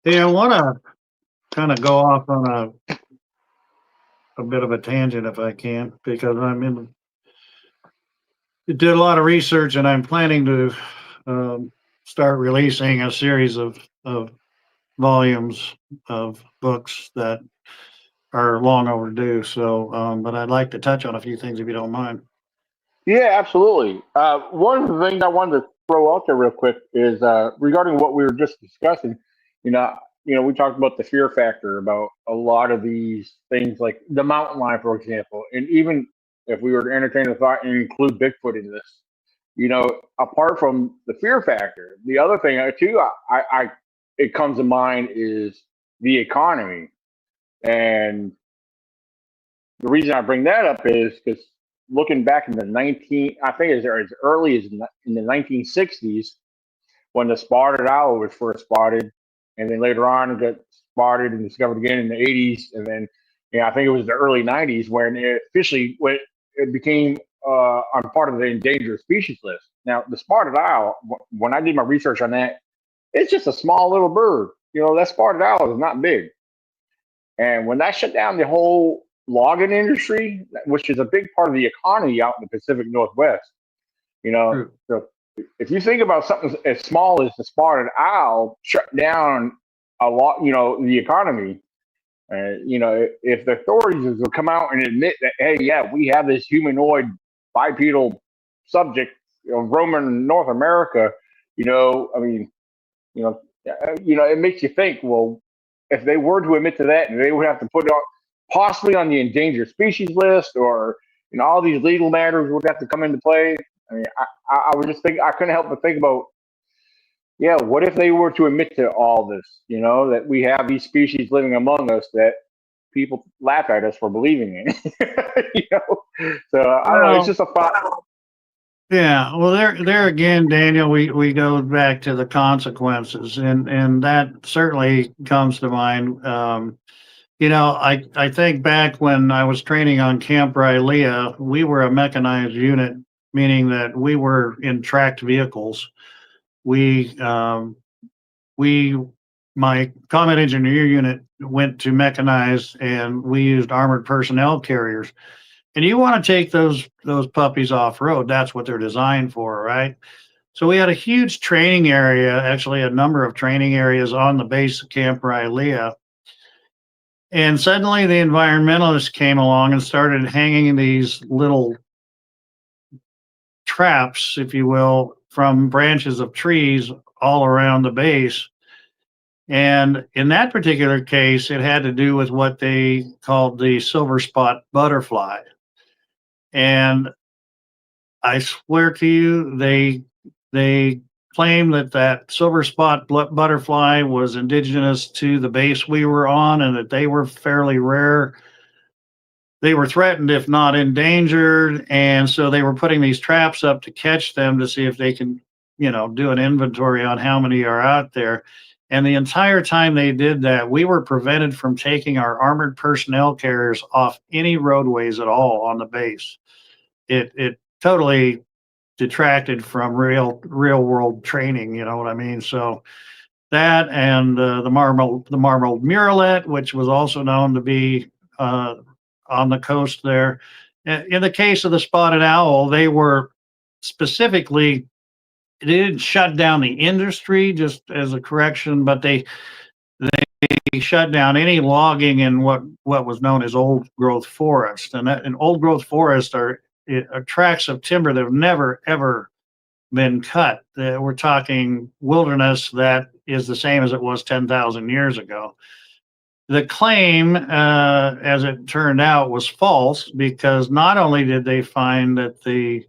Hey, I want to kind of go off on a bit of a tangent if I can, because did a lot of research and I'm planning to start releasing a series of volumes of books that are long overdue. So, but I'd like to touch on a few things if you don't mind. Yeah, absolutely. One of the things I wanted to throw out there real quick is regarding what we were just discussing. You know, we talked about the fear factor about a lot of these things, like the mountain lion, for example, and even if we were to entertain the thought and include Bigfoot in this, apart from the fear factor, the other thing too, it comes to mind is the economy. And the reason I bring that up is because looking back in the 19, I think as early as in the 1960s, when the spotted owl was first spotted, and then later on it got spotted and discovered again in the 80s, and then I think it was the early 90s when it officially it became on part of the endangered species list. Now, the spotted owl, when I did my research on that, it's just a small little bird. That spotted owl is not big. And when that shut down the whole logging industry, which is a big part of the economy out in the Pacific Northwest, True. so if you think about something as small as the spotted owl shut down a lot, the economy, if the authorities would come out and admit that, hey, yeah, we have this humanoid bipedal subject roaming North America, I mean, it makes you think, well, if they were to admit to that, they would have to put it on, possibly on the endangered species list, or all these legal matters would have to come into play. I mean, I was just thinking, I couldn't help but think about, yeah, what if they were to admit to all this, that we have these species living among us that people laugh at us for believing in. So I don't know. It's Well, just a thought. yeah. Well, there again, Daniel, we go back to the consequences, and that certainly comes to mind. I think back when I was training on Camp Rylea, we were a mechanized unit, meaning that we were in tracked vehicles. We we my combat engineer unit went to mechanized, and we used armored personnel carriers. And you want to take those puppies off road. That's what they're designed for, right? So we had a huge training area, actually a number of training areas on the base of Camp Rylea. And suddenly the environmentalists came along and started hanging these little traps, if you will, from branches of trees all around the base. And in that particular case, it had to do with what they called the silver spot butterfly. And I swear to you, they claim that silver spot butterfly was indigenous to the base we were on, and that they were fairly rare. They were threatened, if not endangered, and so they were putting these traps up to catch them to see if they can, do an inventory on how many are out there. And the entire time they did that, we were prevented from taking our armored personnel carriers off any roadways at all on the base. It totally detracted from real world training. You know what I mean? So that and the marbled murrelet, which was also known to be on the coast there. In the case of the spotted owl, they were specifically, it didn't shut down the industry, just as a correction, but they shut down any logging in what was known as old growth forest. And that, and old growth forests are tracts of timber that have never ever been cut. We're talking wilderness that is the same as it was 10,000 years ago. The claim, as it turned out, was false, because not only did they find that the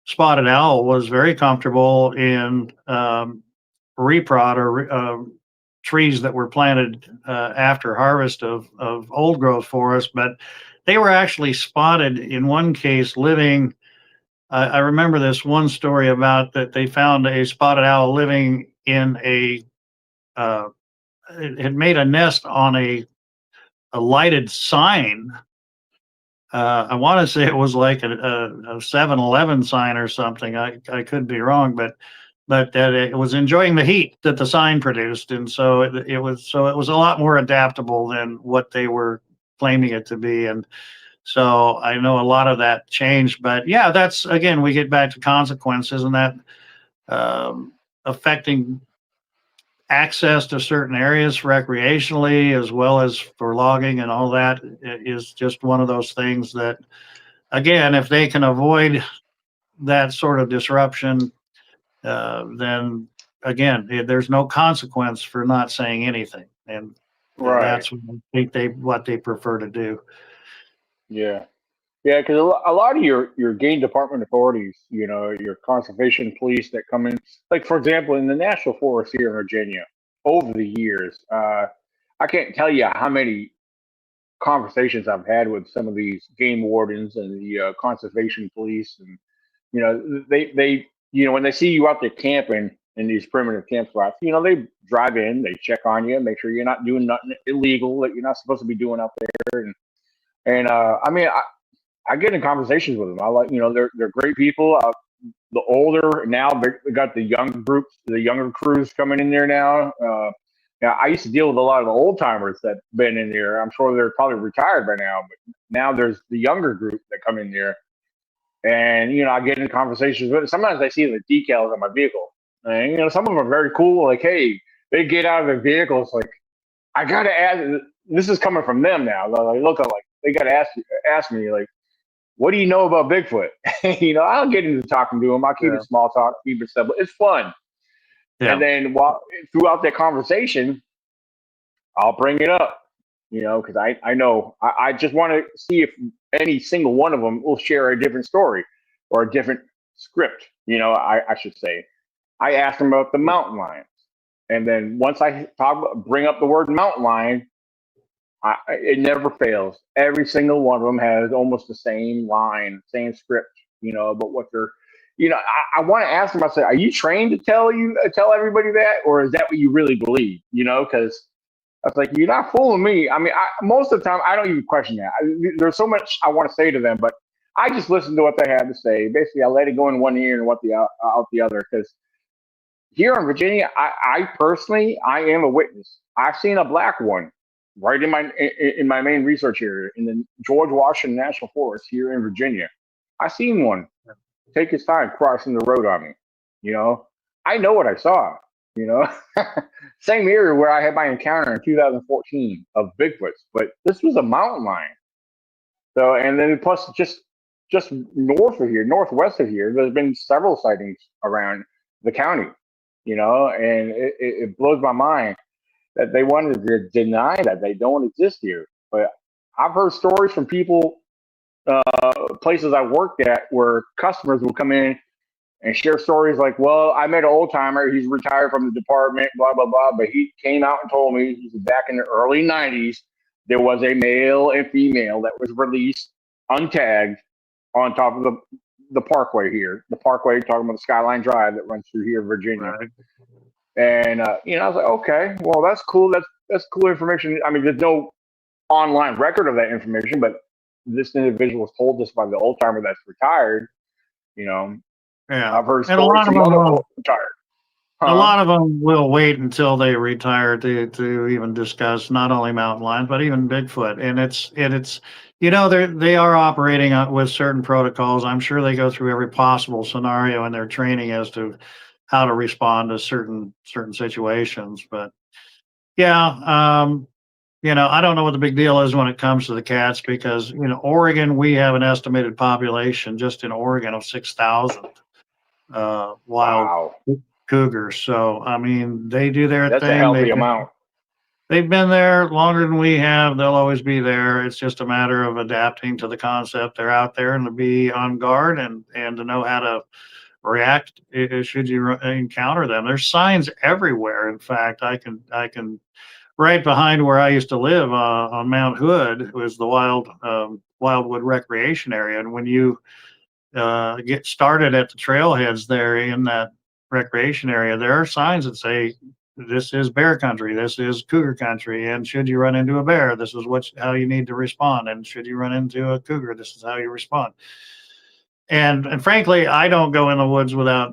spotted owl was very comfortable in reprod, or trees that were planted after harvest of old growth forest, but they were actually spotted in one case living. I remember this one story about that they found a spotted owl living in it had made a nest on a lighted sign. I want to say it was like a 7-Eleven sign or something. I could be wrong, but but that it was enjoying the heat that the sign produced, and so it was a lot more adaptable than what they were claiming it to be. And so I know a lot of that changed, but yeah, that's again, we get back to consequences, and that affecting access to certain areas recreationally as well as for logging and all that is just one of those things that, again, if they can avoid that sort of disruption, then again, there's no consequence for not saying anything, and Right. that's what they prefer to do. Yeah. Yeah, because a lot of your game department authorities, your conservation police that come in, like for example, in the national forest here in Virginia, over the years, I can't tell you how many conversations I've had with some of these game wardens and the conservation police, and they when they see you out there camping in these primitive camp spots, they drive in, they check on you, make sure you're not doing nothing illegal that you're not supposed to be doing out there, and I mean, I get in conversations with them. I like, they're great people. The older now, they got the young groups, the younger crews coming in there now. Now, I used to deal with a lot of the old timers that been in there. I'm sure they're probably retired by now, but now there's the younger group that come in there, and I get in conversations with them. Sometimes I see the decals on my vehicle, and some of them are very cool. Like, hey, they get out of their vehicles, like, I gotta ask. This is coming from them now. Like, look, like they gotta ask me, like, what do you know about Bigfoot? I'll get into talking to him. I'll keep it small talk, keep it simple. It's fun. Yeah. And then throughout that conversation, I'll bring it up, because I know I just want to see if any single one of them will share a different story or a different script. I should say. I asked them about the mountain lions, and then once I bring up the word mountain lion, it never fails. Every single one of them has almost the same line, same script, about what they're, I want to ask them, I say, are you trained to tell everybody that, or is that what you really believe? Because I was like, you're not fooling me. I mean, most of the time, I don't even question that. There's so much I want to say to them, but I just listen to what they have to say. Basically, I let it go in one ear and what out the other. Because here in Virginia, I personally, I am a witness. I've seen a black one right in my main research area in the George Washington National Forest here in Virginia. I seen one take his time crossing the road on me. I know what I saw. Same area where I had my encounter in 2014 of Bigfoots, but this was a mountain lion. So, and then plus just north of here, northwest of here, there's been several sightings around the county. And it blows my mind that they wanted to deny that they don't exist here. But I've heard stories from people, places I worked at, where customers will come in and share stories like, well, I met an old timer, he's retired from the department, blah, blah, blah, but he came out and told me back in the early 90s, there was a male and female that was released untagged on top of the parkway here. The parkway, talking about the Skyline Drive that runs through here, Virginia. Right. And, I was like, okay, well, that's cool. That's cool information. I mean, there's no online record of that information, but this individual was told this by the old timer that's retired. Yeah. I've heard stories from other retired. A lot of them will wait until they retire to even discuss not only mountain lions, but even Bigfoot. And it's they are operating with certain protocols. I'm sure they go through every possible scenario in their training as to how to respond to certain situations. But yeah, I don't know what the big deal is when it comes to the cats, because Oregon, we have an estimated population just in Oregon of 6,000 wild cougars. So I mean, they do their thing. That's a healthy amount. They've been there longer than we have. They'll always be there. It's just a matter of adapting to the concept. They're out there, and to be on guard and to know how to react should you encounter them. There's signs everywhere. In fact, I can right behind where I used to live on Mount Hood was the Wildwood Recreation Area, and when you get started at the trailheads there in that recreation area, there are signs that say, this is bear country, this is cougar country, and should you run into a bear, this is how you need to respond, and should you run into a cougar, this is how you respond. And frankly, I don't go in the woods without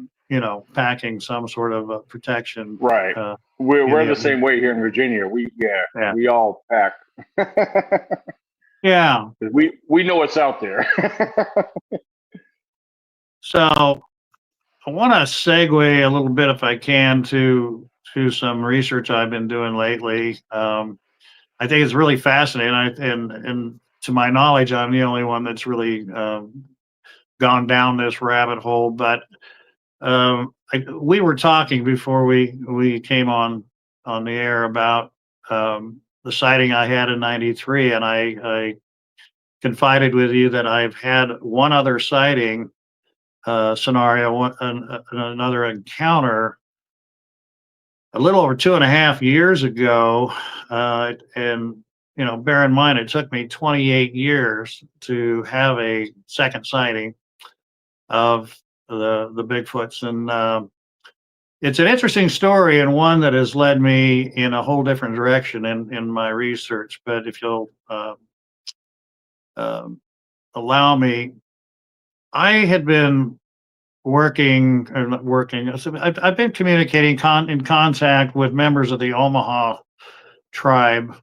packing some sort of protection. Right. Uh, in We're the the same way here in Virginia. yeah, We all pack. yeah. We know what's out there. So I want to segue a little bit, if I can, to some research I've been doing lately. I think it's really fascinating. And to my knowledge, I'm the only one that's really gone down this rabbit hole. But we were talking before we came on the air about the sighting I had in '93, and I confided with you that I've had one other sighting scenario, another encounter a little over 2.5 years ago. And, bear in mind, it took me 28 years to have a second sighting of the Bigfoots. And it's an interesting story, and one that has led me in a whole different direction in my research. But if you'll allow me, I had been working, or not working, so I've been communicating in contact with members of the Omaha tribe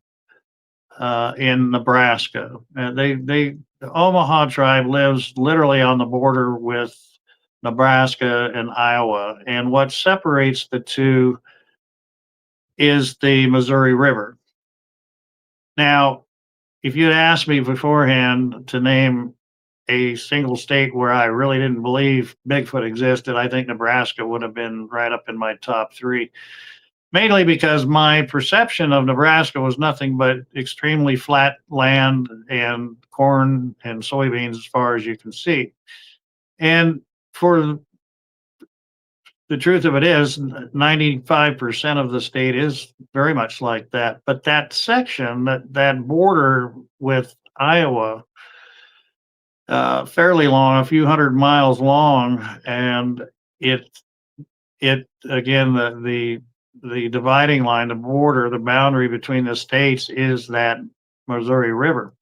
in Nebraska. The Omaha tribe lives literally on the border with Nebraska and Iowa, and what separates the two is the Missouri River. Now, if you'd asked me beforehand to name a single state where I really didn't believe Bigfoot existed, I think Nebraska would have been right up in my top three. Mainly because my perception of Nebraska was nothing but extremely flat land and corn and soybeans as far as you can see. And for the truth of it is, 95% of the state is very much like that. But that section, that border with Iowa, fairly long, a few hundred miles long, and it again, the dividing line, the border, the boundary between the states is that Missouri River.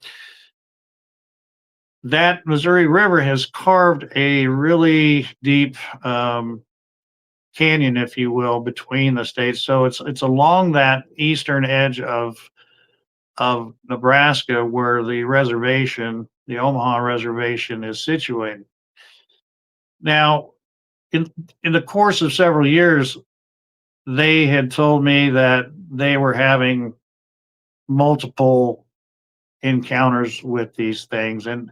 That Missouri River has carved a really deep canyon, if you will, between the states. So it's along that eastern edge of Nebraska where the reservation, the Omaha reservation, is situated. Now, in the course of several years, they had told me that they were having multiple encounters with these things, and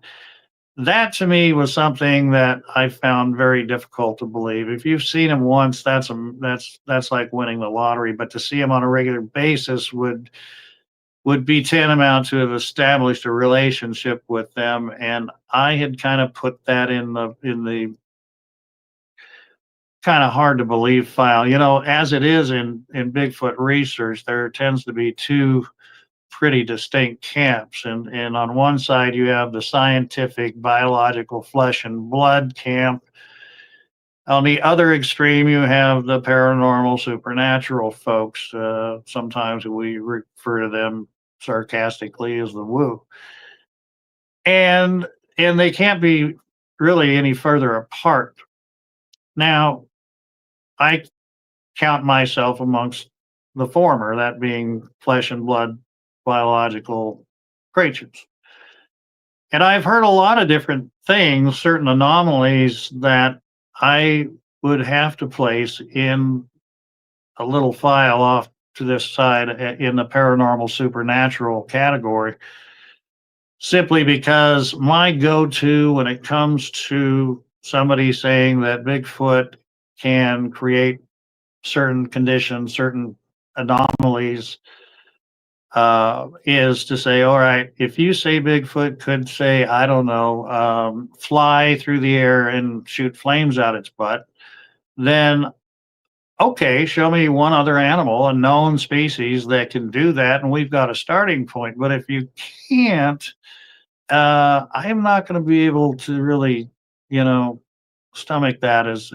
that to me was something that I found very difficult to believe. If you've seen them once, that's like winning the lottery, but to see them on a regular basis would be tantamount to have established a relationship with them. And I had kind of put that in the kind of hard to believe file. As it is in Bigfoot research, there tends to be two pretty distinct camps. And on one side, you have the scientific, biological, flesh and blood camp. On the other extreme, you have the paranormal, supernatural folks. Sometimes we refer to them sarcastically as the woo. And they can't be really any further apart. Now, I count myself amongst the former, that being flesh and blood biological creatures. And I've heard a lot of different things, certain anomalies that I would have to place in a little file off to this side in the paranormal supernatural category, simply because my go-to when it comes to somebody saying that Bigfoot can create certain conditions, certain anomalies, is to say, all right, if you say Bigfoot could say, I don't know, fly through the air and shoot flames out its butt, then okay, show me one other animal, a known species that can do that, and we've got a starting point. But if you can't, I'm not going to be able to really, stomach that as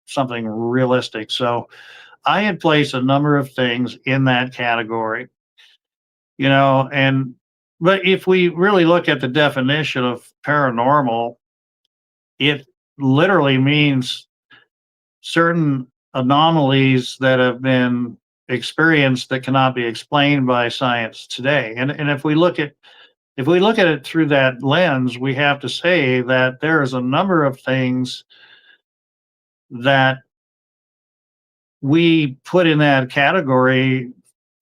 something realistic. So I had placed a number of things in that category, but if we really look at the definition of paranormal, it literally means certain anomalies that have been experienced that cannot be explained by science today. And if we look at it through that lens, we have to say that there is a number of things that we put in that category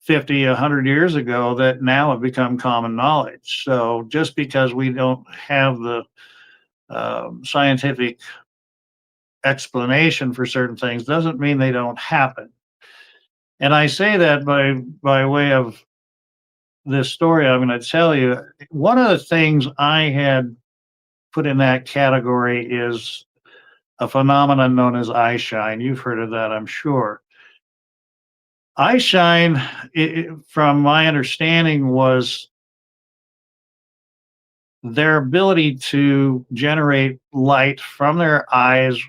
50, 100 years ago that now have become common knowledge. So just because we don't have the scientific explanation for certain things doesn't mean they don't happen. And I say that by way of this story I'm going to tell you. One of the things I had put in that category is a phenomenon known as eye shine. You've heard of that, I'm sure. Eye shine, from my understanding, was their ability to generate light from their eyes.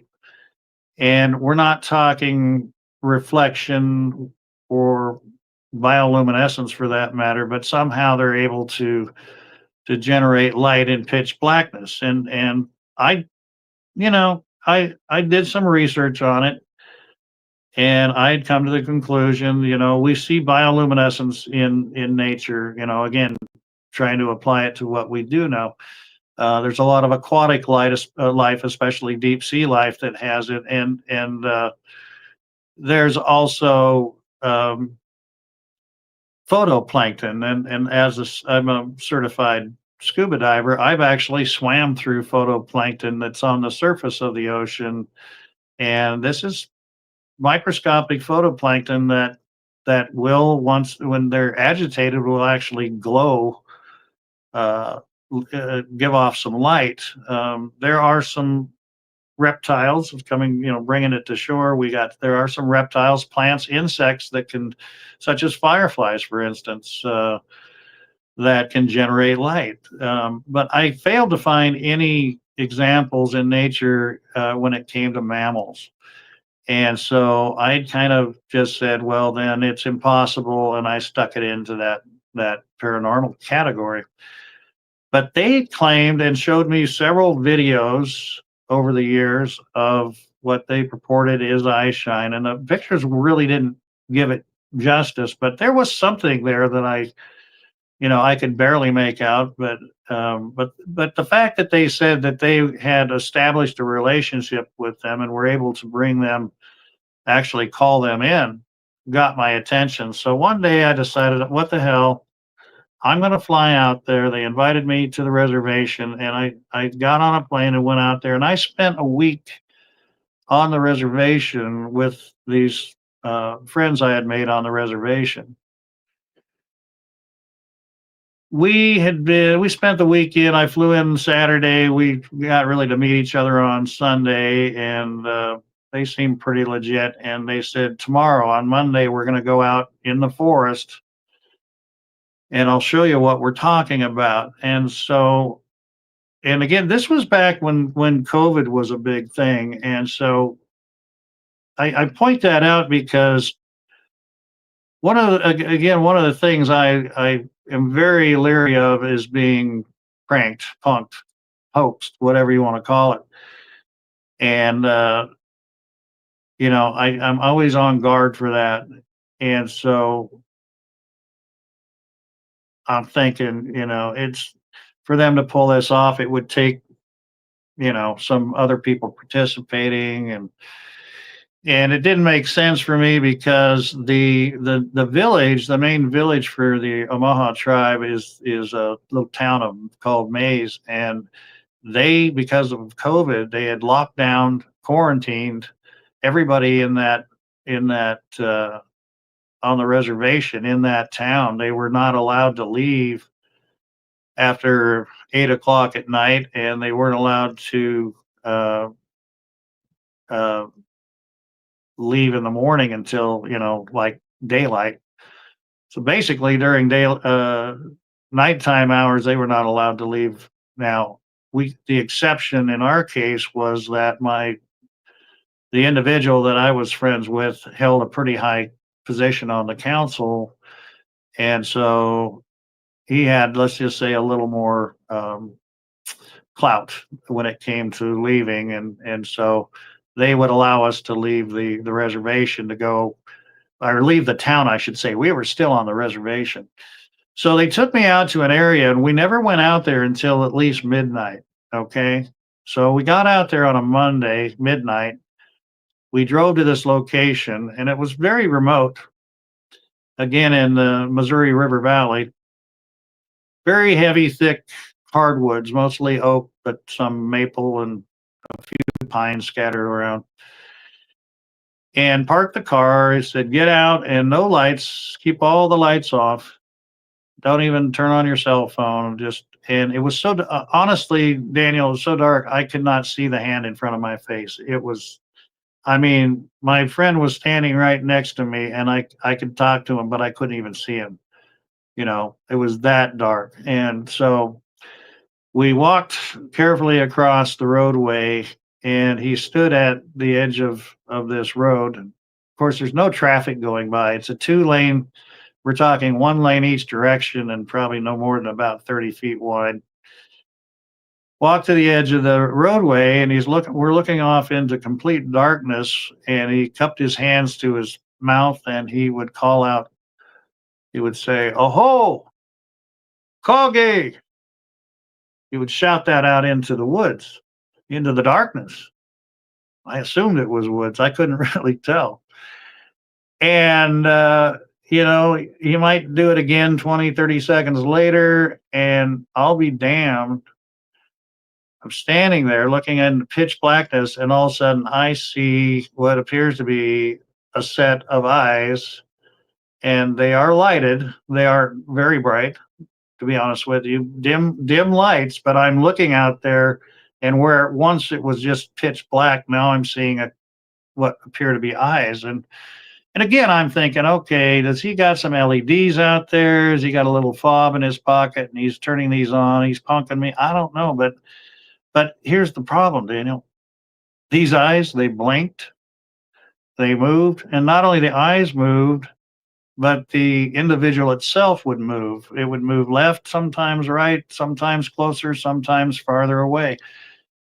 And we're not talking reflection or bioluminescence for that matter, but somehow they're able to generate light in pitch blackness. And I, I did some research on it, and I'd come to the conclusion, we see bioluminescence in nature, again, trying to apply it to what we do know. There's a lot of aquatic life, especially deep sea life, that has it, and there's also photoplankton. And I'm a certified scuba diver, I've actually swam through photoplankton that's on the surface of the ocean, and this is microscopic photoplankton that will, once when they're agitated, will actually glow, give off some light. There are some reptiles coming, bringing it to shore. There are some reptiles, plants, insects that can, such as fireflies, for instance, that can generate light. But I failed to find any examples in nature when it came to mammals. And so I kind of just said, well, then it's impossible. And I stuck it into that paranormal category. But they claimed and showed me several videos over the years of what they purported is eye shine. And the pictures really didn't give it justice, but there was something there that I could barely make out. But the fact that they said that they had established a relationship with them and were able to bring them, actually call them in, got my attention. So one day I decided, what the hell, I'm going to fly out there. They invited me to the reservation, and I got on a plane and went out there, and I spent a week on the reservation with these friends I had made on the reservation. We spent the weekend. I flew in Saturday. We got really to meet each other on Sunday, and they seemed pretty legit. And they said, tomorrow on Monday, we're going to go out in the forest, and I'll show you what we're talking about. And so, and again, this was back when COVID was a big thing. And so I point that out because one of the things I am very leery of is being pranked, punked, hoaxed, whatever you want to call it. And, I'm always on guard for that. And so I'm thinking, it's for them to pull this off, it would take, some other people participating, and it didn't make sense for me because the village, the main village for the Omaha tribe is a little town called Mays, and because of COVID, they had locked down, quarantined everybody in that on the reservation in that town. They were not allowed to leave after 8 o'clock at night, and they weren't allowed to leave in the morning until like daylight. So basically, during nighttime hours, they were not allowed to leave. Now, the exception in our case was that the individual that I was friends with held a pretty high position on the council, and so he had, let's just say, a little more clout when it came to leaving, and so they would allow us to leave the reservation to go, or leave the town, I should say. We were still on the reservation. So they took me out to an area, and we never went out there until at least midnight. Okay. So we got out there on a Monday, midnight. We drove to this location, and it was very remote, again, in the Missouri River Valley. Very heavy, thick hardwoods, mostly oak, but some maple and a few pines scattered around. And parked the car. He said, get out and no lights, keep all the lights off. Don't even turn on your cell phone. And it was so, honestly, Daniel, it was so dark, I could not see the hand in front of my face. It was, I mean, my friend was standing right next to me, and I could talk to him, but I couldn't even see him. You know, it was that dark. And so we walked carefully across the roadway, and he stood at the edge of this road. And of course, there's no traffic going by. It's a 2-lane. We're talking 1 lane each direction, and probably no more than about 30 feet wide. Walked to the edge of the roadway, and we're looking off into complete darkness, and he cupped his hands to his mouth, and he would call out, he would say, "Oh-ho, Coggy." He would shout that out into the woods, into the darkness. I assumed it was woods. I couldn't really tell. And, you know, he might do it again 20, 30 seconds later, and I'll be damned. I'm standing there looking in pitch blackness, and all of a sudden I see what appears to be a set of eyes, and they are lighted. They are very bright, to be honest with you, dim lights, but I'm looking out there, and where once it was just pitch black, now I'm seeing what appear to be eyes. And again, I'm thinking, okay, does he got some LEDs out there? Has he got a little fob in his pocket and he's turning these on? He's punking me. I don't know, but here's the problem, Daniel. These eyes, they blinked, they moved, and not only the eyes moved, but the individual itself would move. It would move left, sometimes right, sometimes closer, sometimes farther away.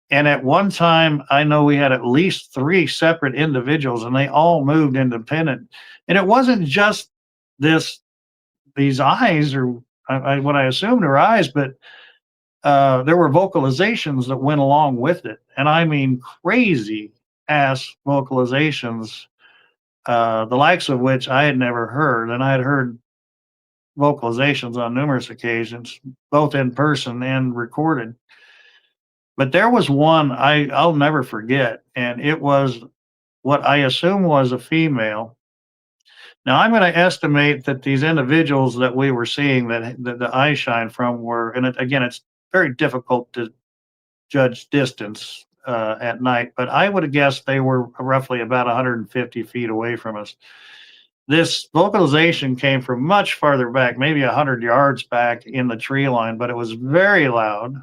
And at one time, I know we had at least 3 separate individuals, and they all moved independent. And it wasn't just these eyes, or what I assumed were eyes, but there were vocalizations that went along with it. And I mean, crazy ass vocalizations, the likes of which I had never heard. And I had heard vocalizations on numerous occasions, both in person and recorded. But there was one I'll never forget, and it was what I assume was a female. Now, I'm going to estimate that these individuals that we were seeing, that the eye shine from, were, and again, it's very difficult to judge distance at night, but I would have guessed they were roughly about 150 feet away from us. This vocalization came from much farther back, maybe 100 yards back in the tree line, but it was very loud,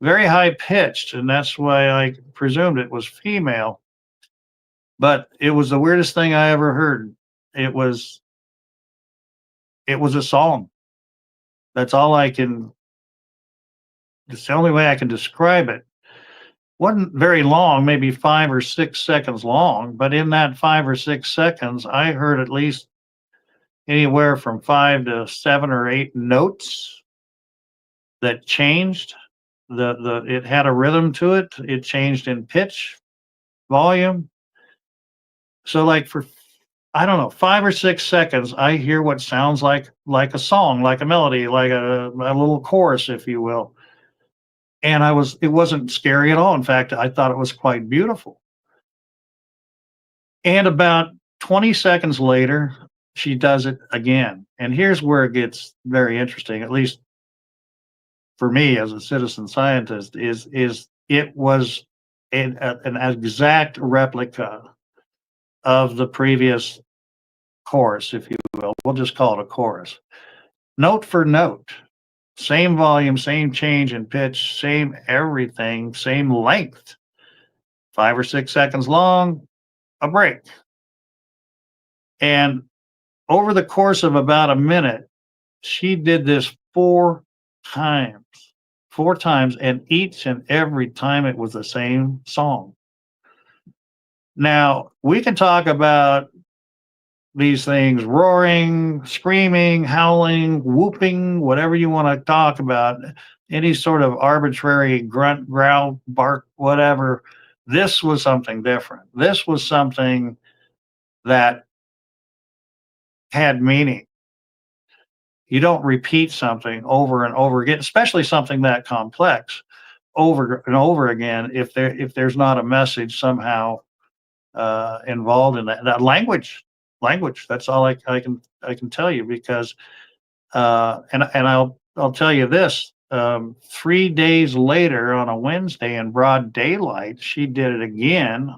very high pitched, and that's why I presumed it was female. But it was the weirdest thing I ever heard. It was a song. That's all it's the only way I can describe it. Wasn't very long, maybe 5 or 6 seconds long, but in that 5 or 6 seconds, I heard at least anywhere from 5 to 7 or 8 notes that changed. It had a rhythm to it. It changed in pitch, volume. So like for, I don't know, 5 or 6 seconds, I hear what sounds like a song, like a melody, like a little chorus, if you will. And it wasn't scary at all. In fact, I thought it was quite beautiful. And about 20 seconds later, she does it again. And here's where it gets very interesting, at least for me as a citizen scientist, is it was an exact replica of the previous chorus, if you will. We'll just call it a chorus. Note for note, same volume, same change in pitch, same everything, same length. 5 or 6 seconds long, a break. And over the course of about a minute, she did this 4 times. 4 times, and each and every time it was the same song. Now, we can talk about these things roaring, screaming, howling, whooping, whatever you want to talk about, any sort of arbitrary grunt, growl, bark, whatever. This was something different. This was something that had meaning. You don't repeat something over and over again, especially something that complex over and over again if there's not a message somehow involved in that language. That's all I can tell you, because and I'll tell you this. 3 days later, on a Wednesday in broad daylight, she did it again,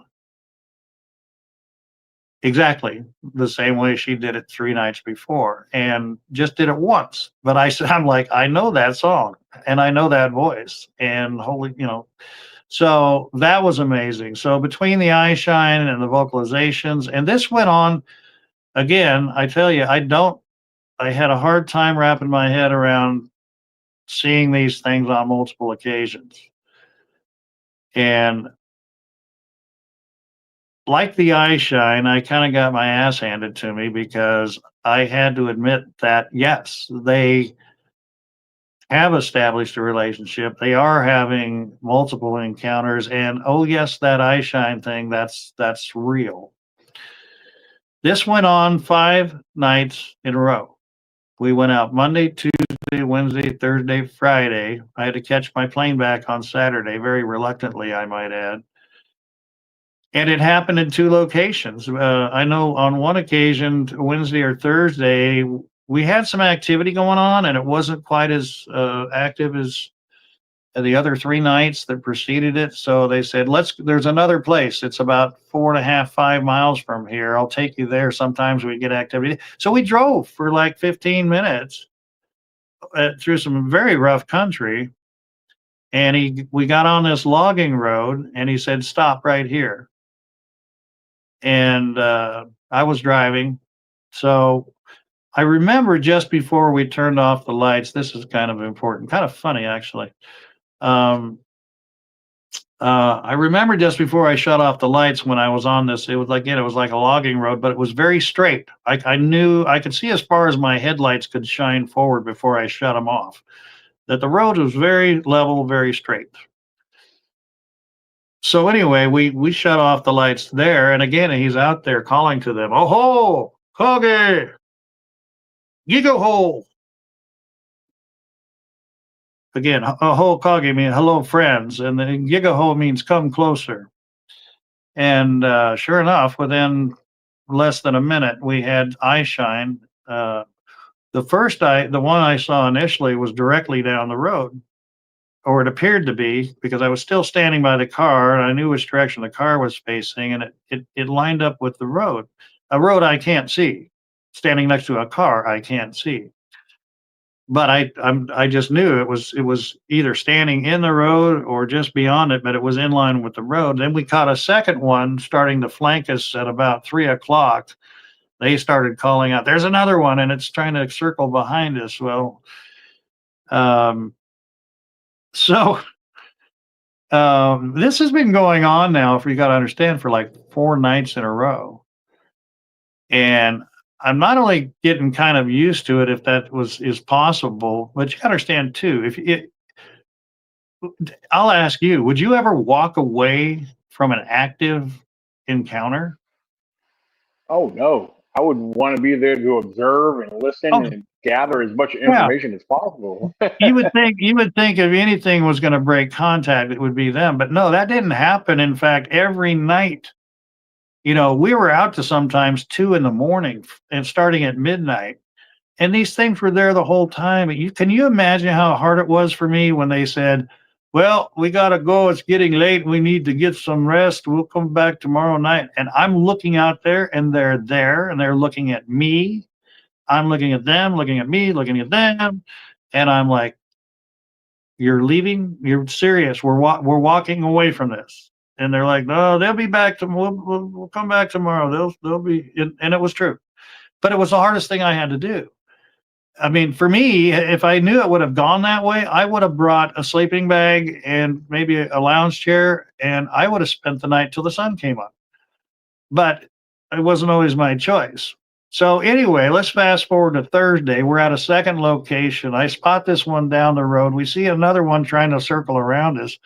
exactly the same way she did it 3 nights before, and just did it once. But I'm like, I know that song and I know that voice, and so that was amazing. So between the eye shine and the vocalizations, and this went on again, I tell you, I had a hard time wrapping my head around seeing these things on multiple occasions. And like the eye shine, I kind of got my ass handed to me, because I had to admit that, yes, they have established a relationship. They are having multiple encounters, and oh yes, that eye shine thing, that's real. This went on 5 nights in a row. We went out Monday, Tuesday, Wednesday, Thursday, Friday. I had to catch my plane back on Saturday, very reluctantly, I might add. And it happened in 2 locations. I know on one occasion, Wednesday or Thursday, we had some activity going on, and it wasn't quite as active as the other 3 nights that preceded it. So they said, there's another place. It's about 4.5, 5 miles from here. I'll take you there. Sometimes we get activity. So we drove for like 15 minutes through some very rough country. And we got on this logging road, and he said, stop right here. And I was driving. So I remember just before we turned off the lights, this is kind of important, kind of funny, actually. I remember just before I shut off the lights, when I was on this, it was like a logging road, but it was very straight. I knew I could see as far as my headlights could shine forward before I shut them off, that the road was very level, very straight. So anyway, we shut off the lights there, and again, he's out there calling to them, "Oh ho, Koge, Gigo ho." Again, "Oh ho, Koge" means hello, friends, and then Gigo ho means come closer. And sure enough, within less than a minute, we had eye shine. The one I saw initially was directly down the road, or it appeared to be, because I was still standing by the car and I knew which direction the car was facing, and it lined up with the road, a road I can't see. Standing next to a car I can't see, but I just knew it was either standing in the road or just beyond it, but it was in line with the road. Then we caught a second one starting to flank us at about 3 o'clock. They started calling out, "There's another one," and it's trying to circle behind us. Well, so this has been going on now, if you got to understand, for like 4 nights in a row. And I'm not only getting kind of used to it, if that is possible, but you got to understand too, I'll ask you, would you ever walk away from an active encounter? Oh no, I would want to be there to observe and listen Oh, and gather as much yeah. information as possible. You would think if anything was going to break contact, it would be them. But no, that didn't happen. In fact, every night, we were out to sometimes 2 in the morning and starting at midnight. And these things were there the whole time. Can you imagine how hard it was for me when they said, "Well, we got to go. It's getting late. We need to get some rest. We'll come back tomorrow night." And I'm looking out there, and they're there, and they're looking at me. I'm looking at them, looking at me, looking at them. And I'm like, "You're leaving? You're serious? We're walking away from this." And they're like, "No, they'll be back tomorrow. We'll come back tomorrow. They'll be." And it was true, but it was the hardest thing I had to do. I mean, for me, if I knew it would have gone that way, I would have brought a sleeping bag and maybe a lounge chair, and I would have spent the night till the sun came up. but it wasn't always my choice. So anyway, let's fast forward to Thursday. We're at a second location. I spot this one down the road. We see another one trying to circle around us.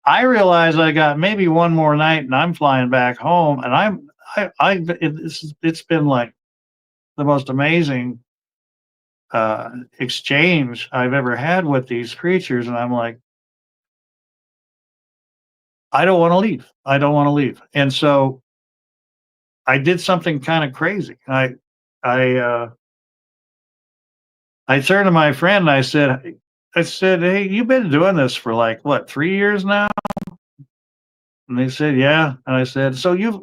I realize I got maybe one more night and I'm flying back home, and it's been like the most amazing exchange I've ever had with these creatures. And I'm like, I don't want to leave. I don't want to leave. And so I did something kind of crazy. I, uh, I turned to my friend and I said, hey, you've been doing this for like what, 3 years now? And they said, yeah. And I said, so you've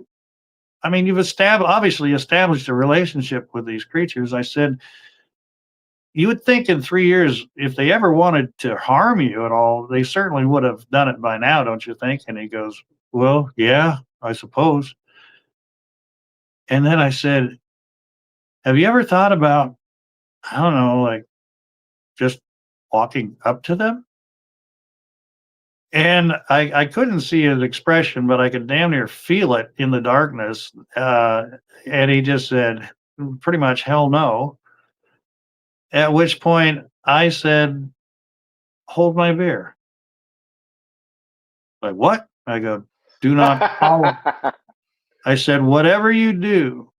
obviously established a relationship with these creatures. I said, you would think in 3 years, if they ever wanted to harm you at all, they certainly would have done it by now, don't you think? And he goes, well, yeah, I suppose. And then I said, have you ever thought about, I don't know, like just walking up to them? And I couldn't see his expression, but I could damn near feel it in the darkness. And he just said, pretty much, hell no. At which point I said, hold my beer. Like, what? I go, do not follow. I said, whatever you do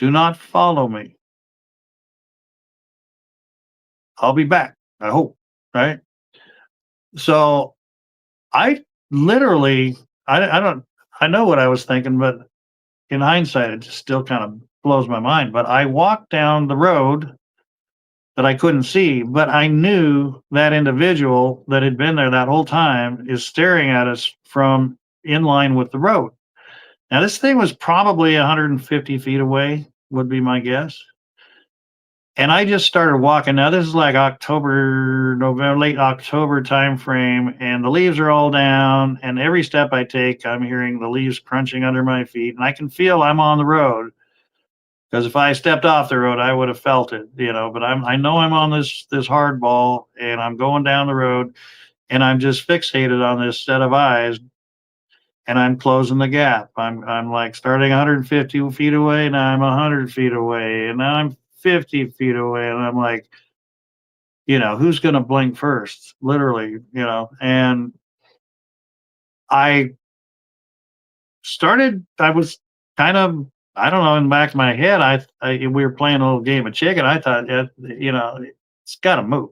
not follow me. I'll be back, I hope. Right. So I literally, I don't, I know what I was thinking, but in hindsight, it just still kind of blows my mind. But I walked down the road that I couldn't see, but I knew that individual that had been there that whole time is staring at us from in line with the road. Now, this thing was probably 150 feet away, would be my guess. And I just started walking. Now, this is like October, November, late October time frame, and the leaves are all down. And every step I take, I'm hearing the leaves crunching under my feet, and I can feel I'm on the road. Because if I stepped off the road, I would have felt it, But I know I'm on this hard ball, and I'm going down the road, and I'm just fixated on this set of eyes, and I'm closing the gap. I'm like starting 150 feet away, now I'm 100 feet away, and now I'm 50 feet away, and I'm like, who's going to blink first? Literally, And I I was kind of, I don't know, in the back of my head, we were playing a little game of chicken. I thought, it's got to move.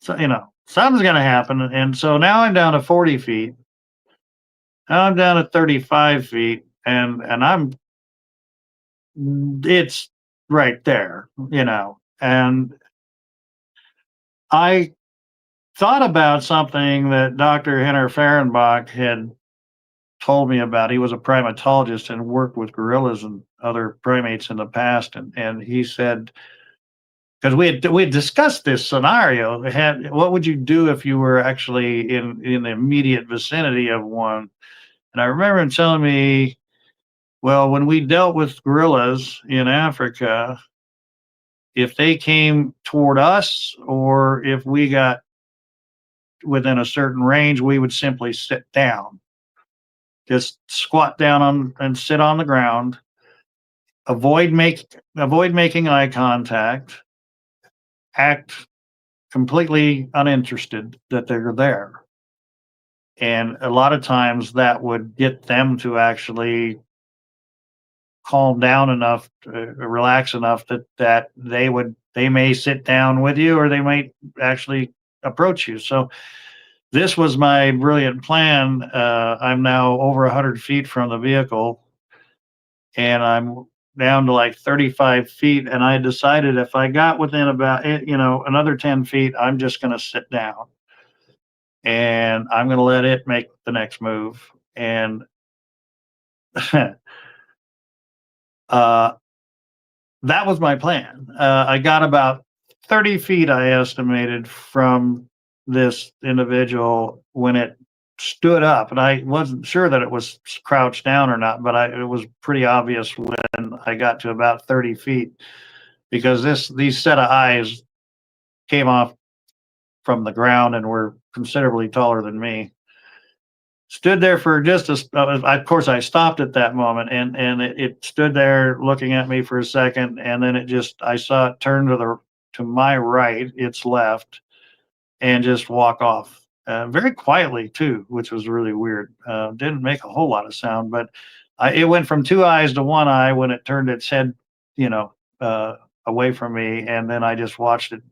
So, something's going to happen. And so now I'm down to 40 feet. Now I'm down to 35 feet, and it's right there, And I thought about something that Dr. Henner Fehrenbach had told me about. He was a primatologist and worked with gorillas and other primates in the past, and he said, because we had discussed this scenario, what would you do if you were actually in the immediate vicinity of one? And I remember him telling me, well, when we dealt with gorillas in Africa, if they came toward us or if we got within a certain range, we would simply sit down, just squat down and sit on the ground, avoid making eye contact, act completely uninterested that they're there. And a lot of times that would get them to actually calm down enough, relax enough that they may sit down with you, or they might actually approach you. So this was my brilliant plan. I'm now over 100 feet from the vehicle, and I'm down to like 35 feet. And I decided if I got within about, another 10 feet, I'm just going to sit down and I'm going to let it make the next move. And that was my plan. I got about 30 feet, I estimated, from this individual when it stood up. And I wasn't sure that it was crouched down or not, but it was pretty obvious when I got to about 30 feet, because these set of eyes came off from the ground and were considerably taller than me. stood there for just of course I stopped at that moment, and it stood there looking at me for a second, and then I saw it turn to my right, its left, and just walk off. Very quietly too, which was really weird. Didn't make a whole lot of sound, but it went from two eyes to one eye when it turned its head, you know, away from me, and then I just watched it.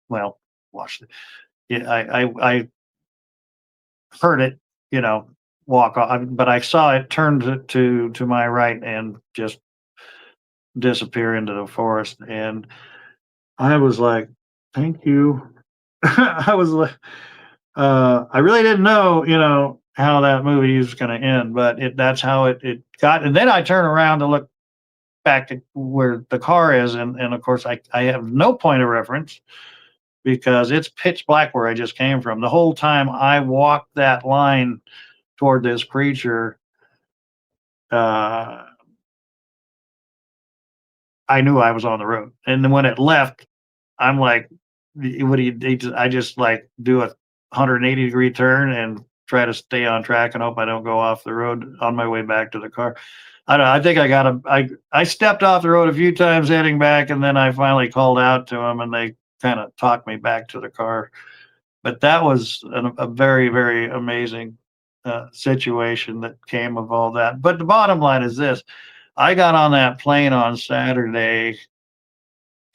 Well, watched it. Yeah, I heard it, you know, walk off, but I saw it turn to my right and just disappear into the forest, and I was like, "Thank you." I was like, I really didn't know, how that movie was going to end, but that's how it got. And then I turn around to look back at where the car is. And of course I have no point of reference because it's pitch black where I just came from. The whole time I walked that line toward this creature, uh, I knew I was on the road. And then when it left, I'm like, what do you, I just like do a 180-degree turn and try to stay on track and hope I don't go off the road on my way back to the car. I don't know. I think I stepped off the road a few times heading back, and then I finally called out to them and they kind of talked me back to the car. But that was a very, very amazing situation that came of all that. But the bottom line is this: I got on that plane on Saturday,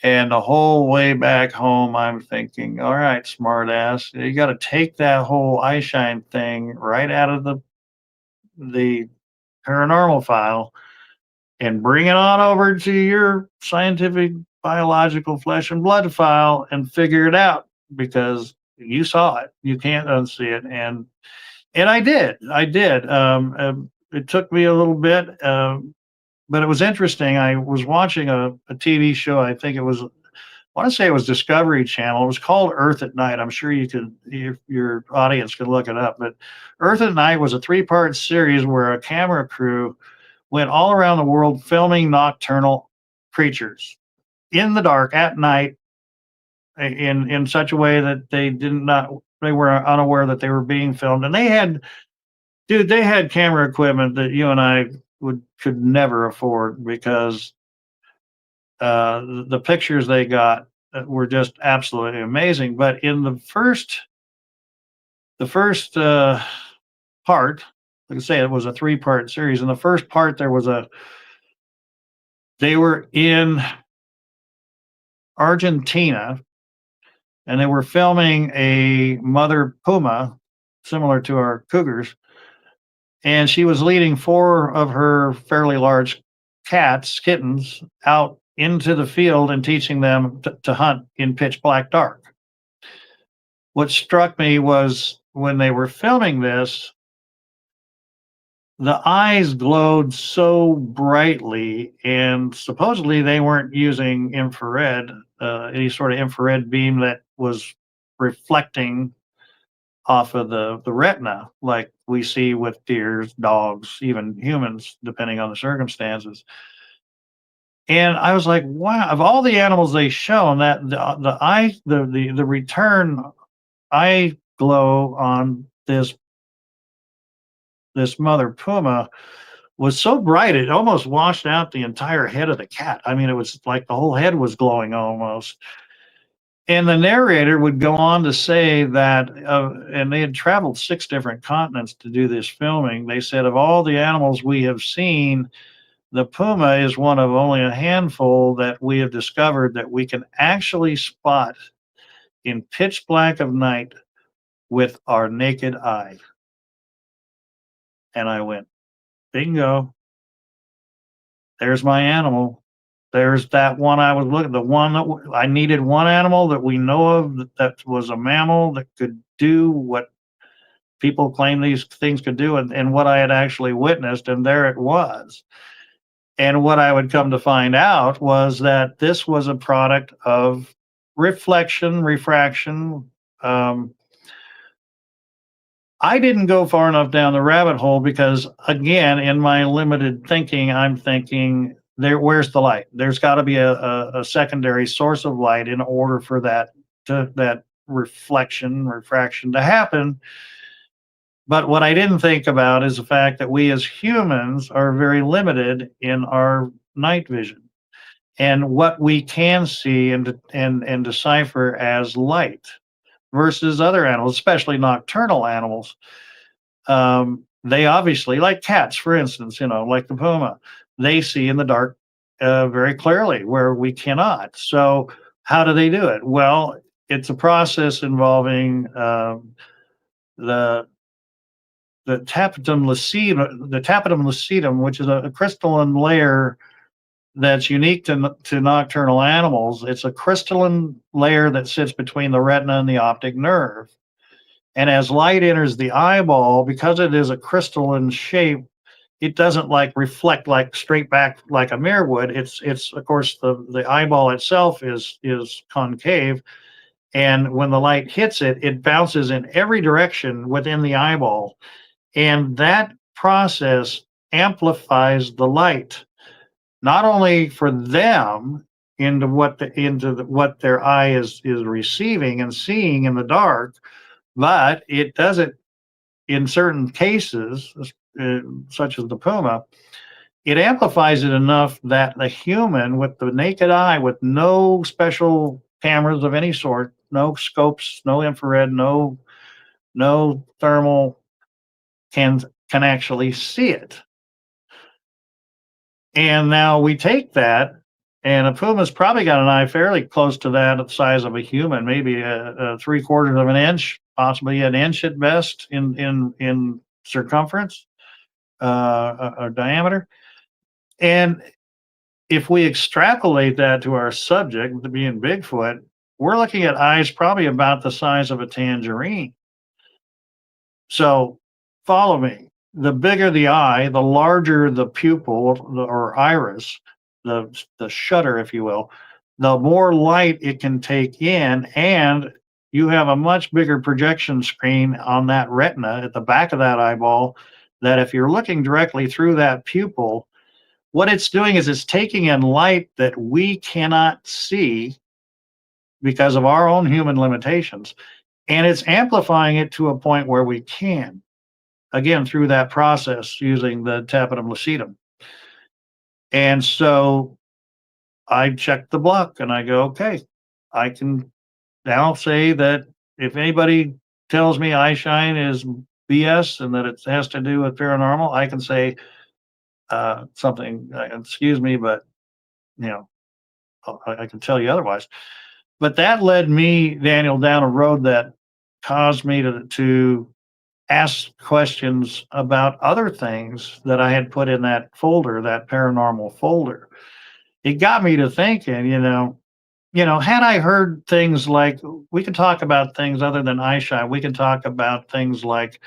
and the whole way back home, I'm thinking, all right, smart ass, you got to take that whole eye shine thing right out of the paranormal file and bring it on over to your scientific biological flesh and blood file and figure it out, because you saw it. You can't unsee it. And I did. It took me a little bit, but it was interesting. I was watching a TV show. I think it was, I want to say it was Discovery Channel. It was called Earth at Night. I'm sure your audience could look it up. But Earth at Night was a 3-part series where a camera crew went all around the world filming nocturnal creatures in the dark at night in such a way that they were unaware that they were being filmed. And they had camera equipment that you and I could never afford, because the pictures they got were just absolutely amazing. But in the first part, like I say, it was a 3-part series. In the first part, they were in Argentina, and they were filming a mother puma similar to our cougars, and she was leading 4 of her fairly large kittens, out into the field and teaching them to hunt in pitch black dark. What struck me was when they were filming this, the eyes glowed so brightly, and supposedly they weren't using infrared, any sort of infrared beam that was reflecting off of the retina like we see with deers, dogs, even humans, depending on the circumstances. And I was like, wow, of all the animals they shown, that the return eye glow on this mother puma was so bright it almost washed out the entire head of the cat. I mean, it was like the whole head was glowing almost. And the narrator would go on to say that, and they had traveled 6 different continents to do this filming. They said, of all the animals we have seen, the puma is one of only a handful that we have discovered that we can actually spot in pitch black of night with our naked eye. And I went, bingo. There's my animal. There's that one I was looking, the one that I needed, one animal that we know of that was a mammal that could do what people claim these things could do, and what I had actually witnessed, and there it was. And what I would come to find out was that this was a product of reflection, refraction. I didn't go far enough down the rabbit hole because, again, in my limited thinking, I'm thinking, where's the light? There's got to be a secondary source of light in order for that reflection, refraction to happen. But what I didn't think about is the fact that we as humans are very limited in our night vision and what we can see and decipher as light versus other animals, especially nocturnal animals. They obviously, like cats, for instance, like the puma, they see in the dark very clearly where we cannot. So, how do they do it? Well, it's a process involving the the tapetum lucidum, which is a crystalline layer that's unique to nocturnal animals. It's a crystalline layer that sits between the retina and the optic nerve. And as light enters the eyeball, because it is a crystalline shape, it doesn't like reflect like straight back like a mirror would. It's of course the eyeball itself is concave, and when the light hits it, it bounces in every direction within the eyeball, and that process amplifies the light not only for them into what their eye is receiving and seeing in the dark, but it does it in certain cases, such as the puma. It amplifies it enough that the human, with the naked eye, with no special cameras of any sort, no scopes, no infrared, no thermal, can actually see it. And now we take that, and a puma's probably got an eye fairly close to that of the size of a human, maybe a 3/4 of an inch, possibly an inch at best in circumference or diameter. And if we extrapolate that to our subject, to being Bigfoot, we're looking at eyes probably about the size of a tangerine. So follow me. The bigger the eye, the larger the pupil or iris, the shutter, if you will, the more light it can take in, and you have a much bigger projection screen on that retina at the back of that eyeball. That if you're looking directly through that pupil, what it's doing is it's taking in light that we cannot see because of our own human limitations, and it's amplifying it to a point where we can, again, through that process using the tapetum lucidum. And so I check the block and I go, okay, I can now say that if anybody tells me eye shine is BS and that it has to do with paranormal, I can say something, excuse me, but you know, I can tell you otherwise. But that led me, Daniel, down a road that caused me to ask questions about other things that I had put in that folder, that paranormal folder. It got me to thinking, had I heard things like, we can talk about things other than eye shine. We can talk about things like,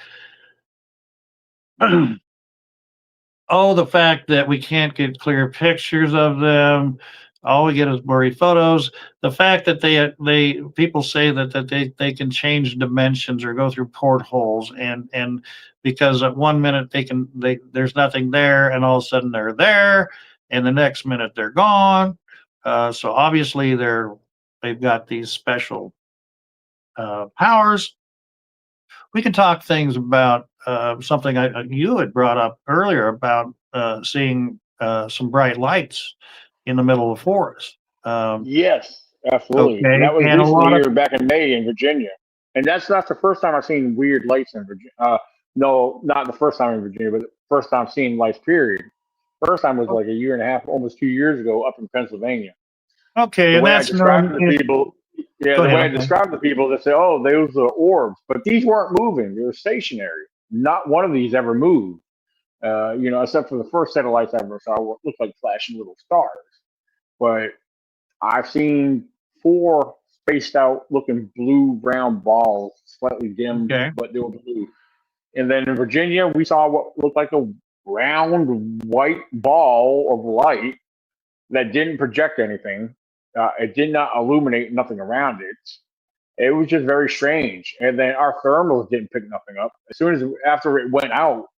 oh, the fact that we can't get clear pictures of them. All we get is blurry photos. The fact that they people say that they can change dimensions or go through portholes, and because at 1 minute there's nothing there, and all of a sudden they're there, and the next minute they're gone. So obviously they've got these special powers. We can talk things about something you had brought up earlier about seeing some bright lights in the middle of the forest. Yes, absolutely. And Okay, that was and a recently lot of here back in May in Virginia. And that's not the first time I've seen weird lights in Virginia. No, not the first time in Virginia, but the first time seeing lights, period. First time was like a year and a half, almost 2 years ago up in Pennsylvania. okay, The and way I that's described known. it to people, yeah, Go the ahead. way I I'm sorry. described it to people, they say, oh, those are orbs. But these weren't moving, they were stationary. Not one of these ever moved. Except for the first set of lights I ever saw, what looked like flashing little stars. But I've seen four spaced out looking blue brown balls, slightly dimmed, Okay, but they were blue. And then in Virginia, we saw what looked like a round white ball of light that didn't project anything. It did not illuminate nothing around it. It was just very strange. And then our thermals didn't pick nothing up. As soon as after it went out,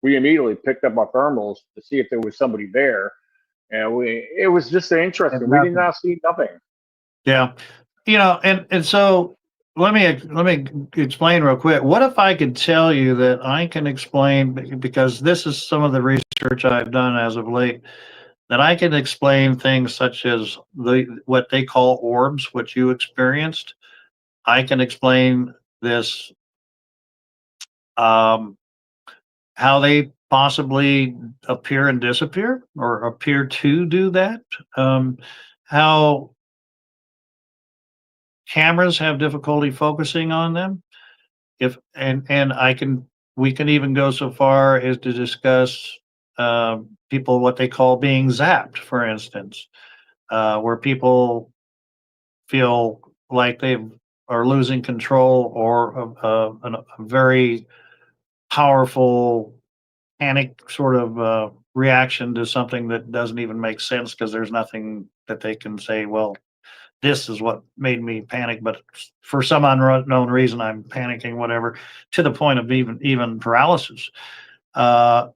we immediately picked up our thermals to see if there was somebody there. And it was just and interesting. We did nothing. not see nothing. Yeah, and so let me explain real quick. What if I could tell you that I can explain, because this is some of the research I've done as of late, that I can explain things such as what they call orbs, what you experienced. I can explain this, um, how they possibly appear and disappear, or appear to do that. How cameras have difficulty focusing on them. If and I can We can even go so far as to discuss people, what they call being zapped, for instance, where people feel like they are losing control, or a very powerful panic sort of reaction to something that doesn't even make sense, because there's nothing that they can say, well, this is what made me panic, but for some unknown reason, I'm panicking, whatever, to the point of even paralysis. Uh,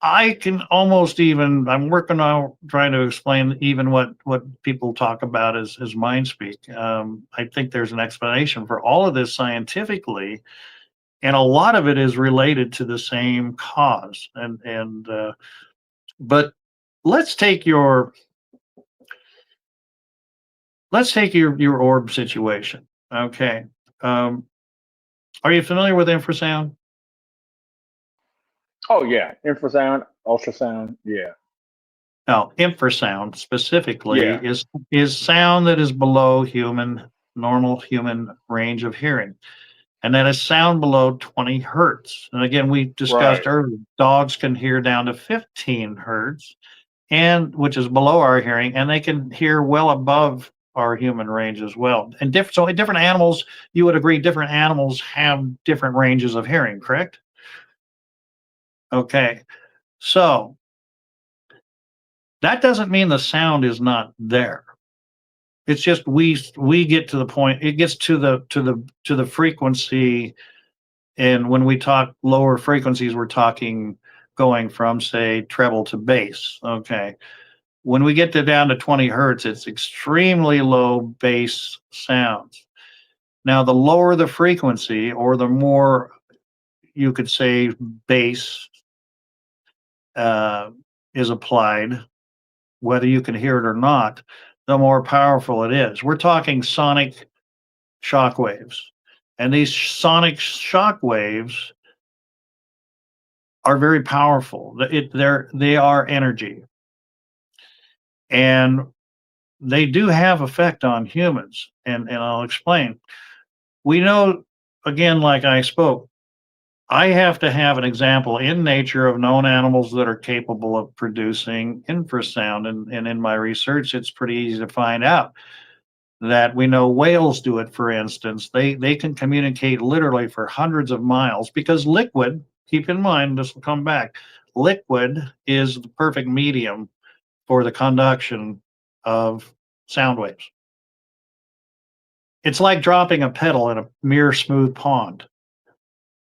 I can almost even, I'm working on trying to explain even what people talk about as mind speak. I think there's an explanation for all of this scientifically, and a lot of it is related to the same cause. But let's take your your orb situation. Okay. Um, are you familiar with infrasound? Oh yeah, infrasound, ultrasound. Yeah, Now, infrasound specifically yeah, is sound that is below normal human range of hearing, and that is sound below 20 hertz. And again, we discussed right, earlier, dogs can hear down to 15 hertz, and which is below our hearing, and they can hear well above our human range as well. And different animals, you would agree, different animals have different ranges of hearing, correct? Okay. So that doesn't mean the sound is not there. It's just we get to the point, it gets to the frequency, and when we talk lower frequencies, we're talking going from, say, treble to bass. Okay. When we get to down to 20 hertz, it's extremely low bass sounds. Now, the lower the frequency, or the more, you could say, bass uh, is applied, whether you can hear it or not, the more powerful it is. We're talking sonic shock waves. And these sonic shock waves are very powerful. They are energy. And they do have effect on humans. And I'll explain. We know, again, like I spoke, I have to have an example in nature of known animals that are capable of producing infrasound. And in my research, it's pretty easy to find out that we know whales do it, for instance. They can communicate literally for hundreds of miles, because liquid, keep in mind, this will come back, liquid is the perfect medium for the conduction of sound waves. It's like dropping a pedal in a mere smooth pond.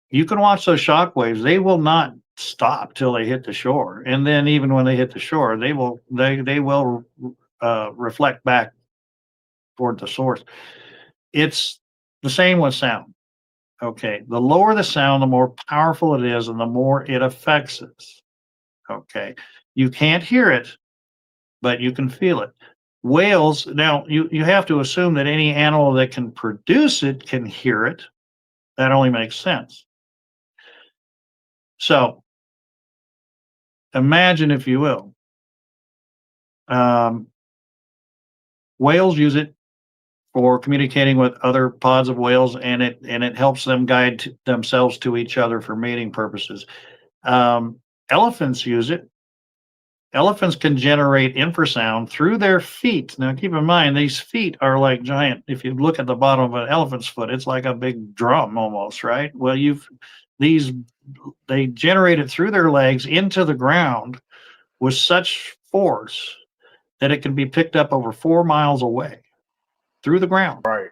You can watch those shock waves; they will not stop till they hit the shore, and then even when they hit the shore, they will reflect back toward the source. It's the same with sound. Okay, the lower the sound, the more powerful it is, and the more it affects us. Okay, you can't hear it, but you can feel it. Whales, now you have to assume that any animal that can produce it can hear it. That only makes sense. So imagine, if you will, um, whales use it for communicating with other pods of whales, and it helps them guide themselves to each other for mating purposes. Um, Elephants use it. Elephants can generate infrasound through their feet. Now, keep in mind, these feet are like giant. If you look at the bottom of an elephant's foot, it's like a big drum almost, right? Well, these they generate it through their legs into the ground with such force that it can be picked up over 4 miles away through the ground. right.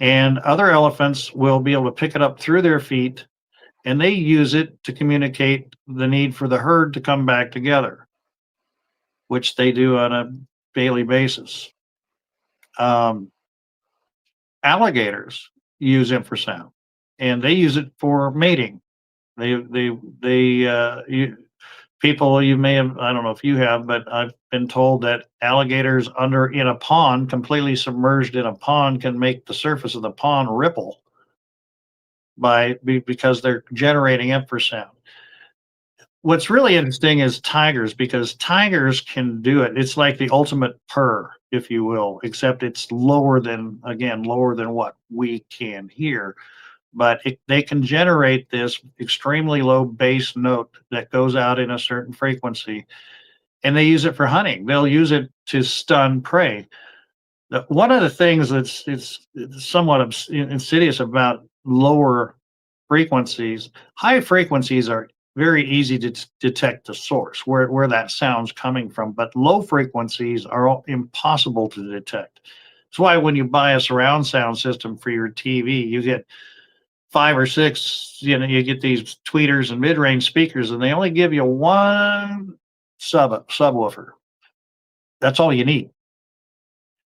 And other elephants will be able to pick it up through their feet, and they use it to communicate the need for the herd to come back together, which they do on a daily basis. Um, Alligators use infrasound, and they use it for mating. People, you may have, I don't know if you have, but I've been told that alligators in a pond, completely submerged in a pond, can make the surface of the pond ripple because they're generating infrasound. What's really interesting is tigers, because tigers can do it. It's like the ultimate purr, if you will, except it's lower than what we can hear. But they can generate this extremely low bass note that goes out in a certain frequency, and they use it for hunting. They'll use it to stun prey. One of the things that's it's somewhat insidious about lower frequencies, high frequencies are very easy to detect the source, where that sound's coming from, but low frequencies are impossible to detect. That's why when you buy a surround sound system for your TV, you get 5 or 6, you get these tweeters and mid-range speakers, and they only give you one subwoofer. That's all you need.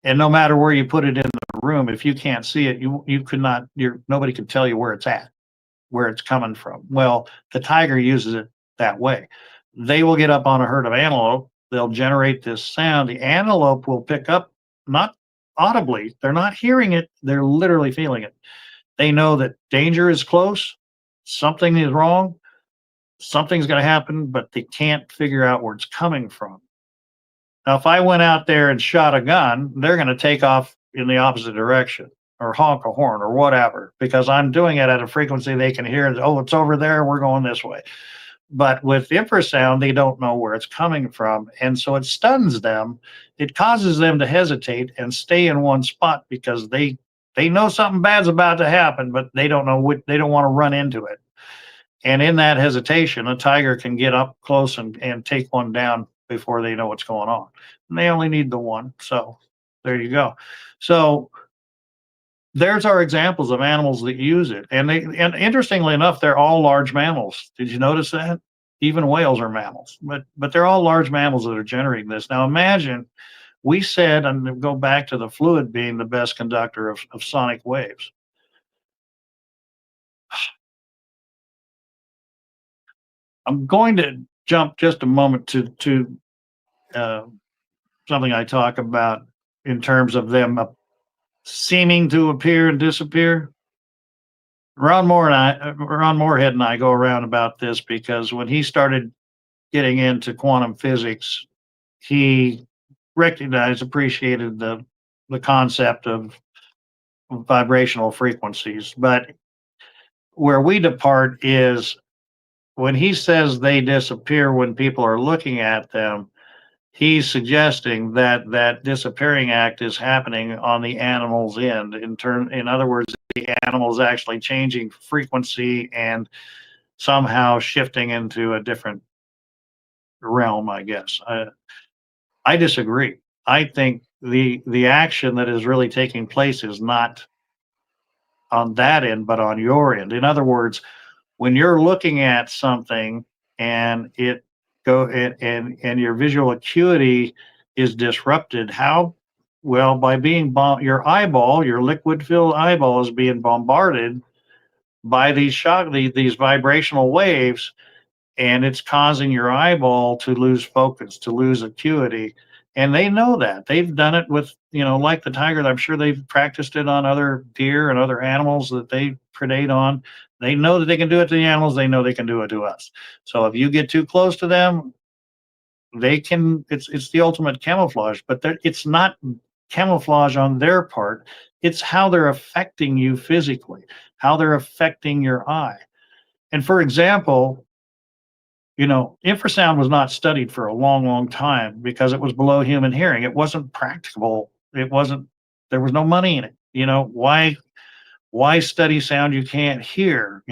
And no matter where you put it in the room, if you can't see it, you could not, nobody can tell you where it's at, where it's coming from. Well, the tiger uses it that way. They will get up on a herd of antelope. They'll generate this sound. The antelope will pick up, not audibly. They're not hearing it. They're literally feeling it. They know that danger is close, something is wrong, something's going to happen, but they can't figure out where it's coming from. Now, if I went out there and shot a gun, they're going to take off in the opposite direction or honk a horn or whatever, because I'm doing it at a frequency they can hear. Oh, it's over there. We're going this way. But with infrasound, they don't know where it's coming from. And so it stuns them. It causes them to hesitate and stay in one spot because they know something bad's about to happen, but they don't know they don't want to run into it. And in that hesitation, a tiger can get up close and take one down before they know what's going on. And they only need the one. So there you go. So there's our examples of animals that use it. And interestingly enough, they're all large mammals. Did you notice that? Even whales are mammals, but they're all large mammals that are generating this. Now imagine, we said, and go back to the fluid being the best conductor of sonic waves. I'm going to jump just a moment to something I talk about in terms of them seeming to appear and disappear. Ron Moorhead and I go around about this because when he started getting into quantum physics, he appreciated the concept of vibrational frequencies. But where we depart is when he says they disappear when people are looking at them, he's suggesting that disappearing act is happening on the animal's end. In other words, the animal is actually changing frequency and somehow shifting into a different realm, I guess. I disagree. I think the action that is really taking place is not on that end, but on your end. In other words, when you're looking at something and and your visual acuity is disrupted, how? Well, by being your liquid-filled eyeball is being bombarded by these vibrational waves, and it's causing your eyeball to lose focus, to lose acuity. And they know that. They've done it with, like the tiger. I'm sure they've practiced it on other deer and other animals that they predate on. They know that they can do it to the animals. They know they can do it to us. So if you get too close to them, it's the ultimate camouflage, but it's not camouflage on their part. It's how they're affecting you physically, how they're affecting your eye. And for example, infrasound was not studied for a long, long time because it was below human hearing. It wasn't practicable. There was no money in it. Why study sound you can't hear?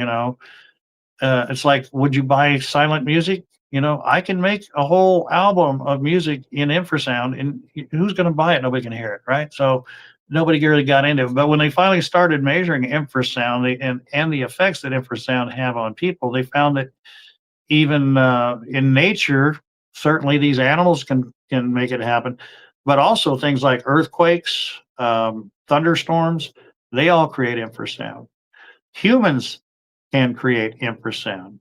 It's like, would you buy silent music? I can make a whole album of music in infrasound, and who's going to buy it? Nobody can hear it, right? So nobody really got into it. But when they finally started measuring infrasound and the effects that infrasound have on people, they found that even in nature, certainly these animals can make it happen, but also things like earthquakes, thunderstorms, They all create infrasound. Humans can create infrasound.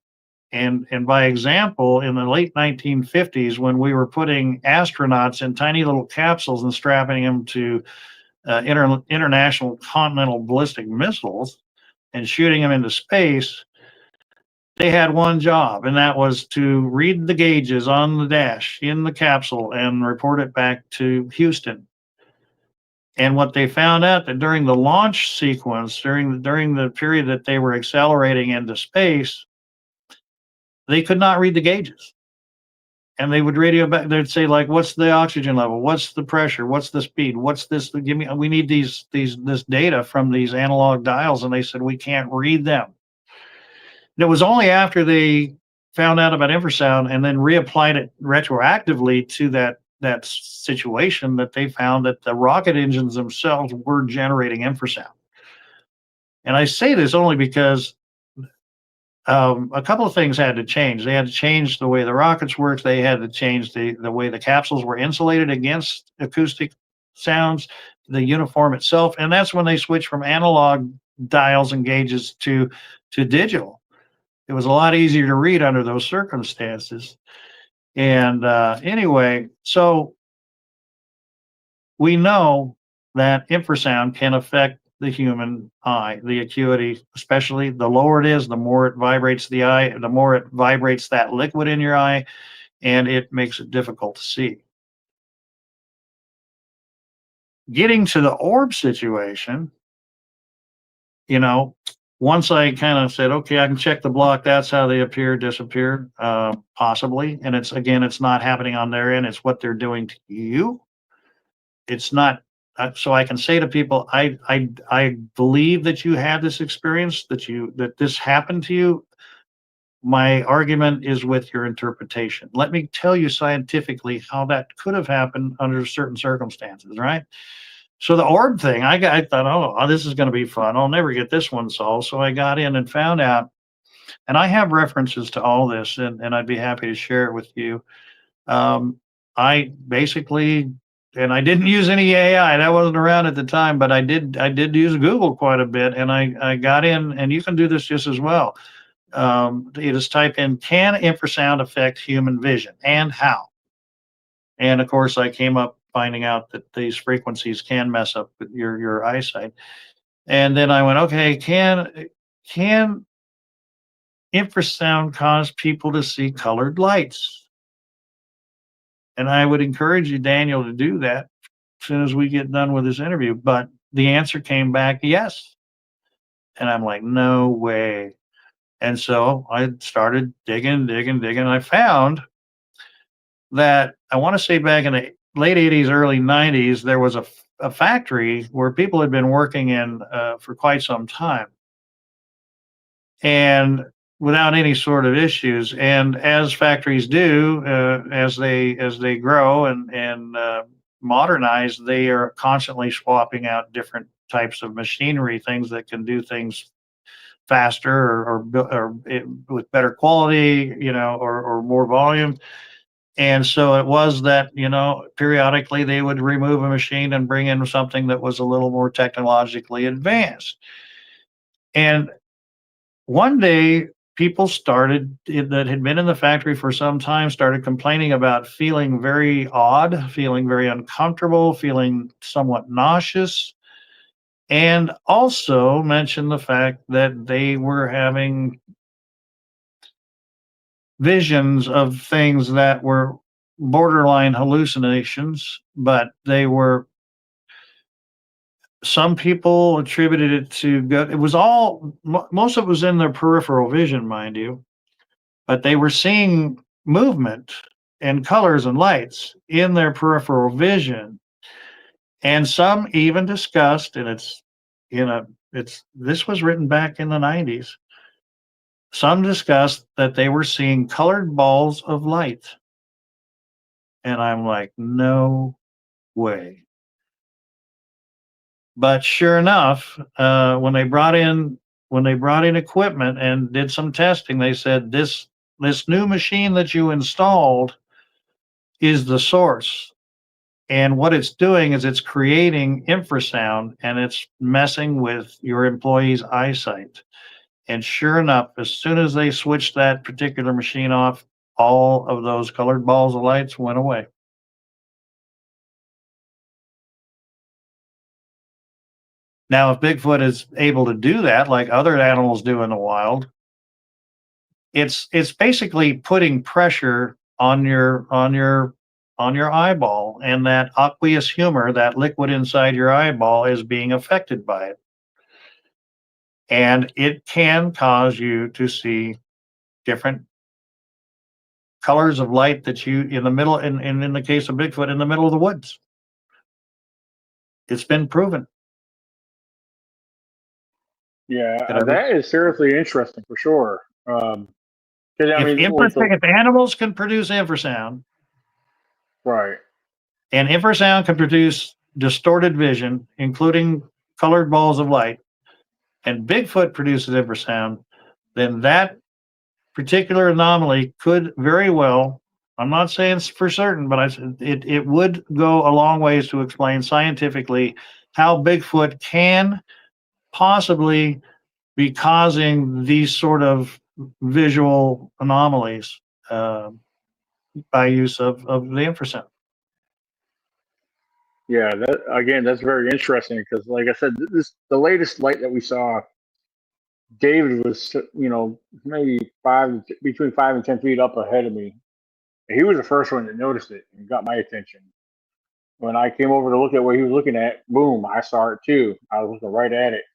And by example, in the late 1950s, when we were putting astronauts in tiny little capsules and strapping them to international continental ballistic missiles and shooting them into space, they had one job, and that was to read the gauges on the dash in the capsule and report it back to Houston. And what they found out that during the launch sequence, during the period that they were accelerating into space, they could not read the gauges. And they would radio back. They'd say, like, "What's the oxygen level? What's the pressure? What's the speed? What's this? Give me. We need this data from these analog dials." And they said, "We can't read them." And it was only after they found out about infrasound and then reapplied it retroactively to that situation that they found that the rocket engines themselves were generating infrasound. And I say this only because a couple of things had to change. They had to change the way the rockets worked. They had to change the way the capsules were insulated against acoustic sounds, the uniform itself. And that's when they switched from analog dials and gauges to digital. It was a lot easier to read under those circumstances. And anyway, so we know that infrasound can affect the human eye, the acuity, especially the lower it is, the more it vibrates the eye, the more it vibrates that liquid in your eye, and it makes it difficult to see. Getting to the orb situation, once I kind of said, okay, I can check the block, that's how they appear, disappear, possibly. And it's not happening on their end, it's what they're doing to you. It's not. So I can say to people, I believe that you had this experience, that this happened to you. My argument is with your interpretation. Let me tell you scientifically how that could have happened under certain circumstances, right? So the orb thing, I thought, oh, this is going to be fun. I'll never get this one solved. So I got in and found out, and I have references to all this, and I'd be happy to share it with you. I basically, and I didn't use any AI. That wasn't around at the time, but I did use Google quite a bit, and I got in, and you can do this just as well. You just type in, can infrasound affect human vision, and how? And of course, I came up finding out that these frequencies can mess up with your eyesight. And then I went, okay, can infrasound cause people to see colored lights? And I would encourage you, Daniel, to do that as soon as we get done with this interview. But the answer came back, yes. And I'm like, no way. And so I started digging. I found that, I want to say back in the late 80s, early 90s, there was a factory where people had been working in for quite some time, and without any sort of issues. And as factories do, as they grow and modernize, they are constantly swapping out different types of machinery, things that can do things faster or with better quality, or more volume. And so it was that, periodically they would remove a machine and bring in something that was a little more technologically advanced. And one day, people that had been in the factory for some time started complaining about feeling very odd, feeling very uncomfortable, feeling somewhat nauseous, and also mentioned the fact that they were having visions of things that were borderline hallucinations, but some people attributed it to it was most of it was in their peripheral vision, mind you, but they were seeing movement and colors and lights in their peripheral vision. And some even discussed, and this was written back in the 90s. Some discussed that they were seeing colored balls of light. And I'm like, no way. But sure enough, when they brought in equipment and did some testing, they said this new machine that you installed is the source. And what it's doing is it's creating infrasound and it's messing with your employees' eyesight. And sure enough, as soon as they switched that particular machine off, all of those colored balls of lights went away. Now, if Bigfoot is able to do that, like other animals do in the wild, it's basically putting pressure on your eyeball, and that aqueous humor, that liquid inside your eyeball, is being affected by it. And it can cause you to see different colors of light that you in the middle, and in the case of Bigfoot, in the middle of the woods. It's been proven. Yeah, that is seriously interesting for sure. 'Cause, I mean, If animals can produce infrasound, right. and infrasound can produce distorted vision, including colored balls of light, and Bigfoot produces infrasound, then that particular anomaly could very well, I'm not saying for certain, but it would go a long ways to explain scientifically how Bigfoot can possibly be causing these sort of visual anomalies by use of the infrasound. Yeah, that again, that's very interesting because, like I said, the latest light that we saw. David was, maybe between 5 and 10 feet up ahead of me. He was the first one that noticed it and got my attention. When I came over to look at what he was looking at, boom, I saw it too. I was looking right at it,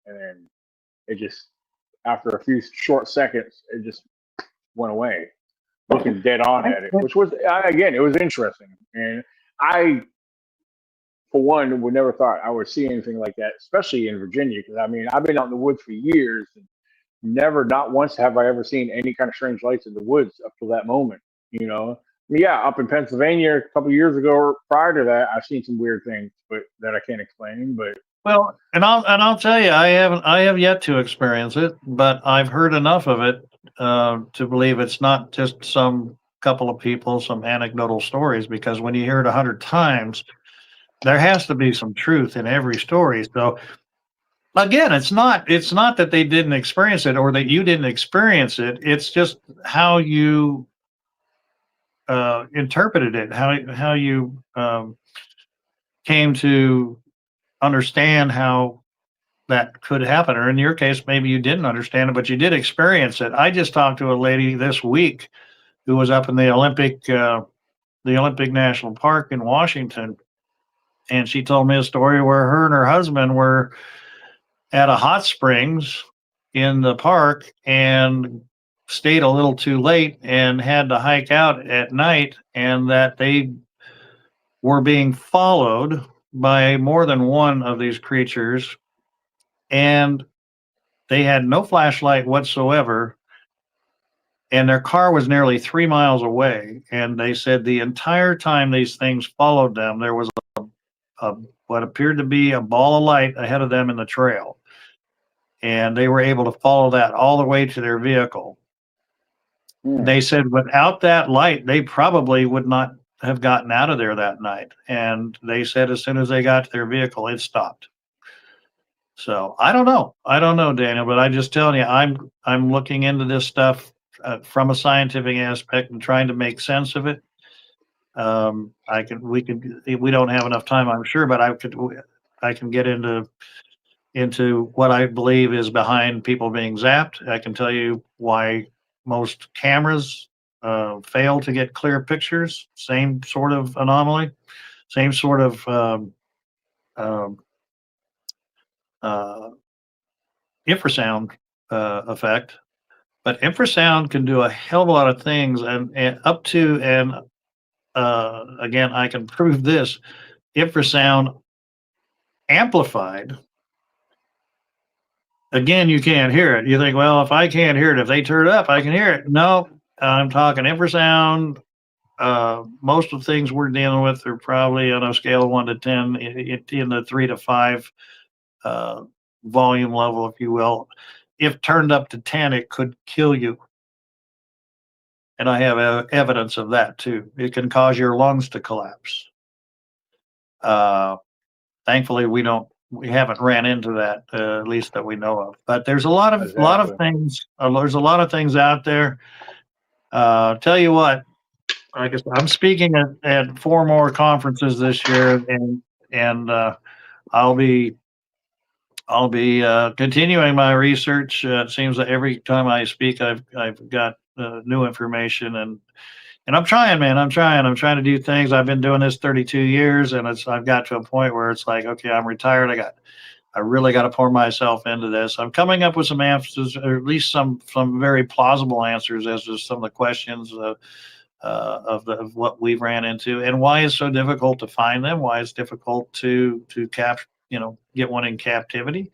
and then it just, after a few short seconds, it just went away, looking dead on at it, which was, again, it was interesting. And I, for one, would never thought I would see anything like that, especially in Virginia, because I mean, I've been out in the woods for years, and never, not once have I ever seen any kind of strange lights in the woods up to that moment. Yeah, up in Pennsylvania a couple of years ago, or prior to that, I've seen some weird things, but that I can't explain. But Well, and I'll tell you, I have yet to experience it, but I've heard enough of it to believe it's not just some couple of people, some anecdotal stories. Because when you hear it 100 times, there has to be some truth in every story. So again, it's not that they didn't experience it or that you didn't experience it. It's just how you interpreted it, how you came to understand how that could happen. Or in your case, maybe you didn't understand it, but you did experience it. I just talked to a lady this week who was up in the Olympic National Park in Washington, and she told me a story where her and her husband were at a hot springs in the park and stayed a little too late and had to hike out at night, and that they were being followed by more than one of these creatures, and they had no flashlight whatsoever, and their car was nearly 3 miles away. And they said the entire time these things followed them, there was a what appeared to be a ball of light ahead of them in the trail, and they were able to follow that all the way to their vehicle. They said without that light, they probably would not have gotten out of there that night. And they said as soon as they got to their vehicle, it stopped. So I don't know, Daniel, but I'm just telling you, I'm looking into this stuff from a scientific aspect and trying to make sense of it. We don't have enough time, I'm sure, but I can get into what I believe is behind people being zapped. I can tell you why most cameras fail to get clear pictures. Same sort of anomaly, same sort of infrasound effect. But infrasound can do a hell of a lot of things, and up to, and again, I can prove this, infrasound amplified. Again, you can't hear it. You think, well, if I can't hear it, if they turn it up, I can hear it. No, I'm talking infrasound. Most of the things we're dealing with are probably on a scale of 1 to 10 in the 3 to 5 volume level, if you will. If turned up to 10, it could kill you. And I have evidence of that too. It can cause your lungs to collapse. Thankfully, we haven't ran into that, at least that we know of. But there's a lot of Exactly. things. There's a lot of things out there. Tell you what, like I said, I'm speaking at 4 more conferences this year, and I'll be continuing my research. It seems that every time I speak, I've got new information, and I'm trying, man. I'm trying to do things. I've been doing this 32 years, and I've got to a point where it's like, okay, I'm retired. I really got to pour myself into this. I'm coming up with some answers, or at least some very plausible answers as to some of the questions of what we've ran into, and why it's so difficult to find them. Why it's difficult to get one in captivity.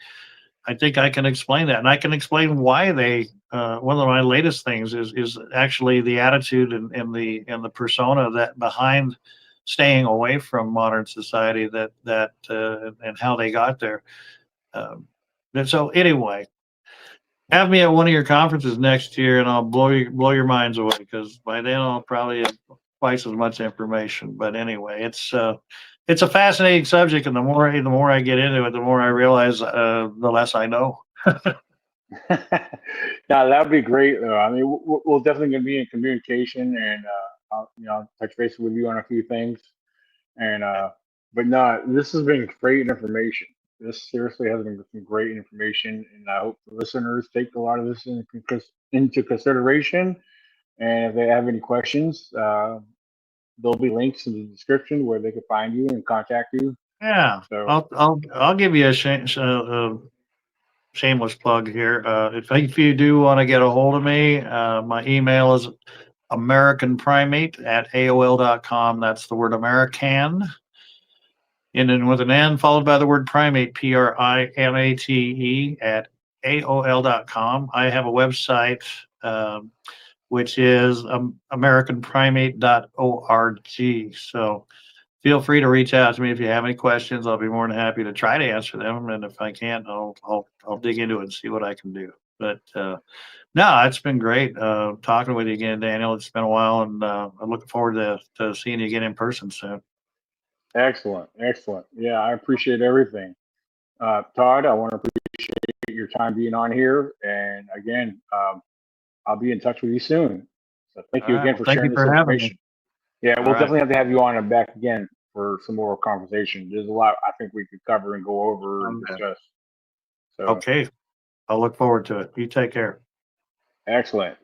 I think I can explain that, and I can explain why they. One of my latest things is actually the attitude and the persona that behind staying away from modern society, that and how they got there. And so anyway, have me at one of your conferences next year, and I'll blow your minds away, because by then I'll probably have twice as much information. But anyway, it's a fascinating subject, and the more I get into it, the more I realize the less I know. Now that'd be great. Though. I mean, we'll definitely gonna be in communication, and I'll touch base with you on a few things. And but no, this has been great information. This seriously has been some great information, and I hope the listeners take a lot of this into consideration. And if they have any questions, there'll be links in the description where they can find you and contact you. Yeah, So I'll give you a shameless plug here. If you do want to get a hold of me, my email is AmericanPrimate@AOL.com. That's the word American, and then with an N followed by the word primate, PRIMATE at AOL.com. I have a website, which is AmericanPrimate.org. So feel free to reach out to me if you have any questions. I'll be more than happy to try to answer them, and if I can't, I'll dig into it and see what I can do. But no, it's been great talking with you again, Daniel. It's been a while, and I'm looking forward to seeing you again in person soon. excellent, excellent. Yeah, I appreciate everything. Todd, I want to appreciate your time being on here, and again, I'll be in touch with you soon. So thank All you right. again Well, for thank you sharing this for having me. information. Yeah, All we'll right. definitely have to have you on and back again for some more conversation. There's a lot I think we could cover and go over and Okay. discuss. So Okay. I'll look forward to it. You take care. excellent.